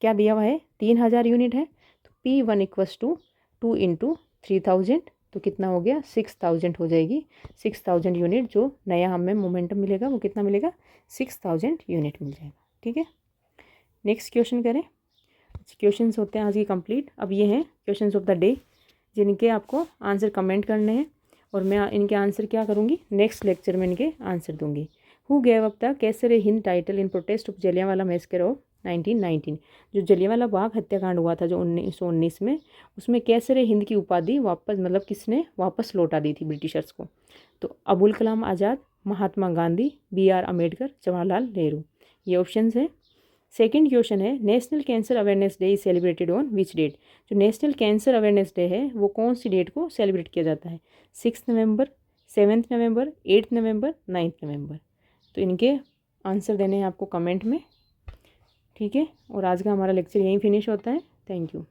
क्या दिया हुआ है, 3000 यूनिट है। तो P1 = 2 × 3000, तो कितना हो गया, 6000 हो जाएगी। 6000 यूनिट जो नया हमें मोमेंटम मिलेगा, वो कितना मिलेगा, 6000 यूनिट मिल जाएगा। ठीक है, नेक्स्ट क्वेश्चन करें। क्वेश्चंस होते हैं आज की कंप्लीट। अब ये हैं क्वेश्चंस ऑफ द डे, जिनके आपको आंसर कमेंट करने हैं और मैं इनके आंसर क्या करूँगी, नेक्स्ट लेक्चर में इनके आंसर दूँगी। Who gave up the Kaisar i Hind title in protest of Jallianwala massacre of 1919। जो जलियांवाला बाग हत्याकांड हुआ था जो 1919 में, उसमें कैसर ए हिंद की उपाधि वापस मतलब किसने वापस लौटा दी थी ब्रिटिशर्स को। तो अबुल कलाम आज़ाद, महात्मा गांधी, BR अम्बेडकर, जवाहरलाल नेहरू, ये ऑप्शन है। सेकंड क्वेश्चन है national cancer awareness day is celebrated on which date. जो नेशनल कैंसर अवेयरनेस डे है वो कौन सी डेट को सेलिब्रेट किया जाता है, 6 नवंबर, 7 नवंबर, 8 नवंबर, 9 नवंबर। तो इनके आंसर देने हैं आपको कमेंट में, ठीक है। और आज का हमारा लेक्चर यहीं फिनिश होता है। Thank you.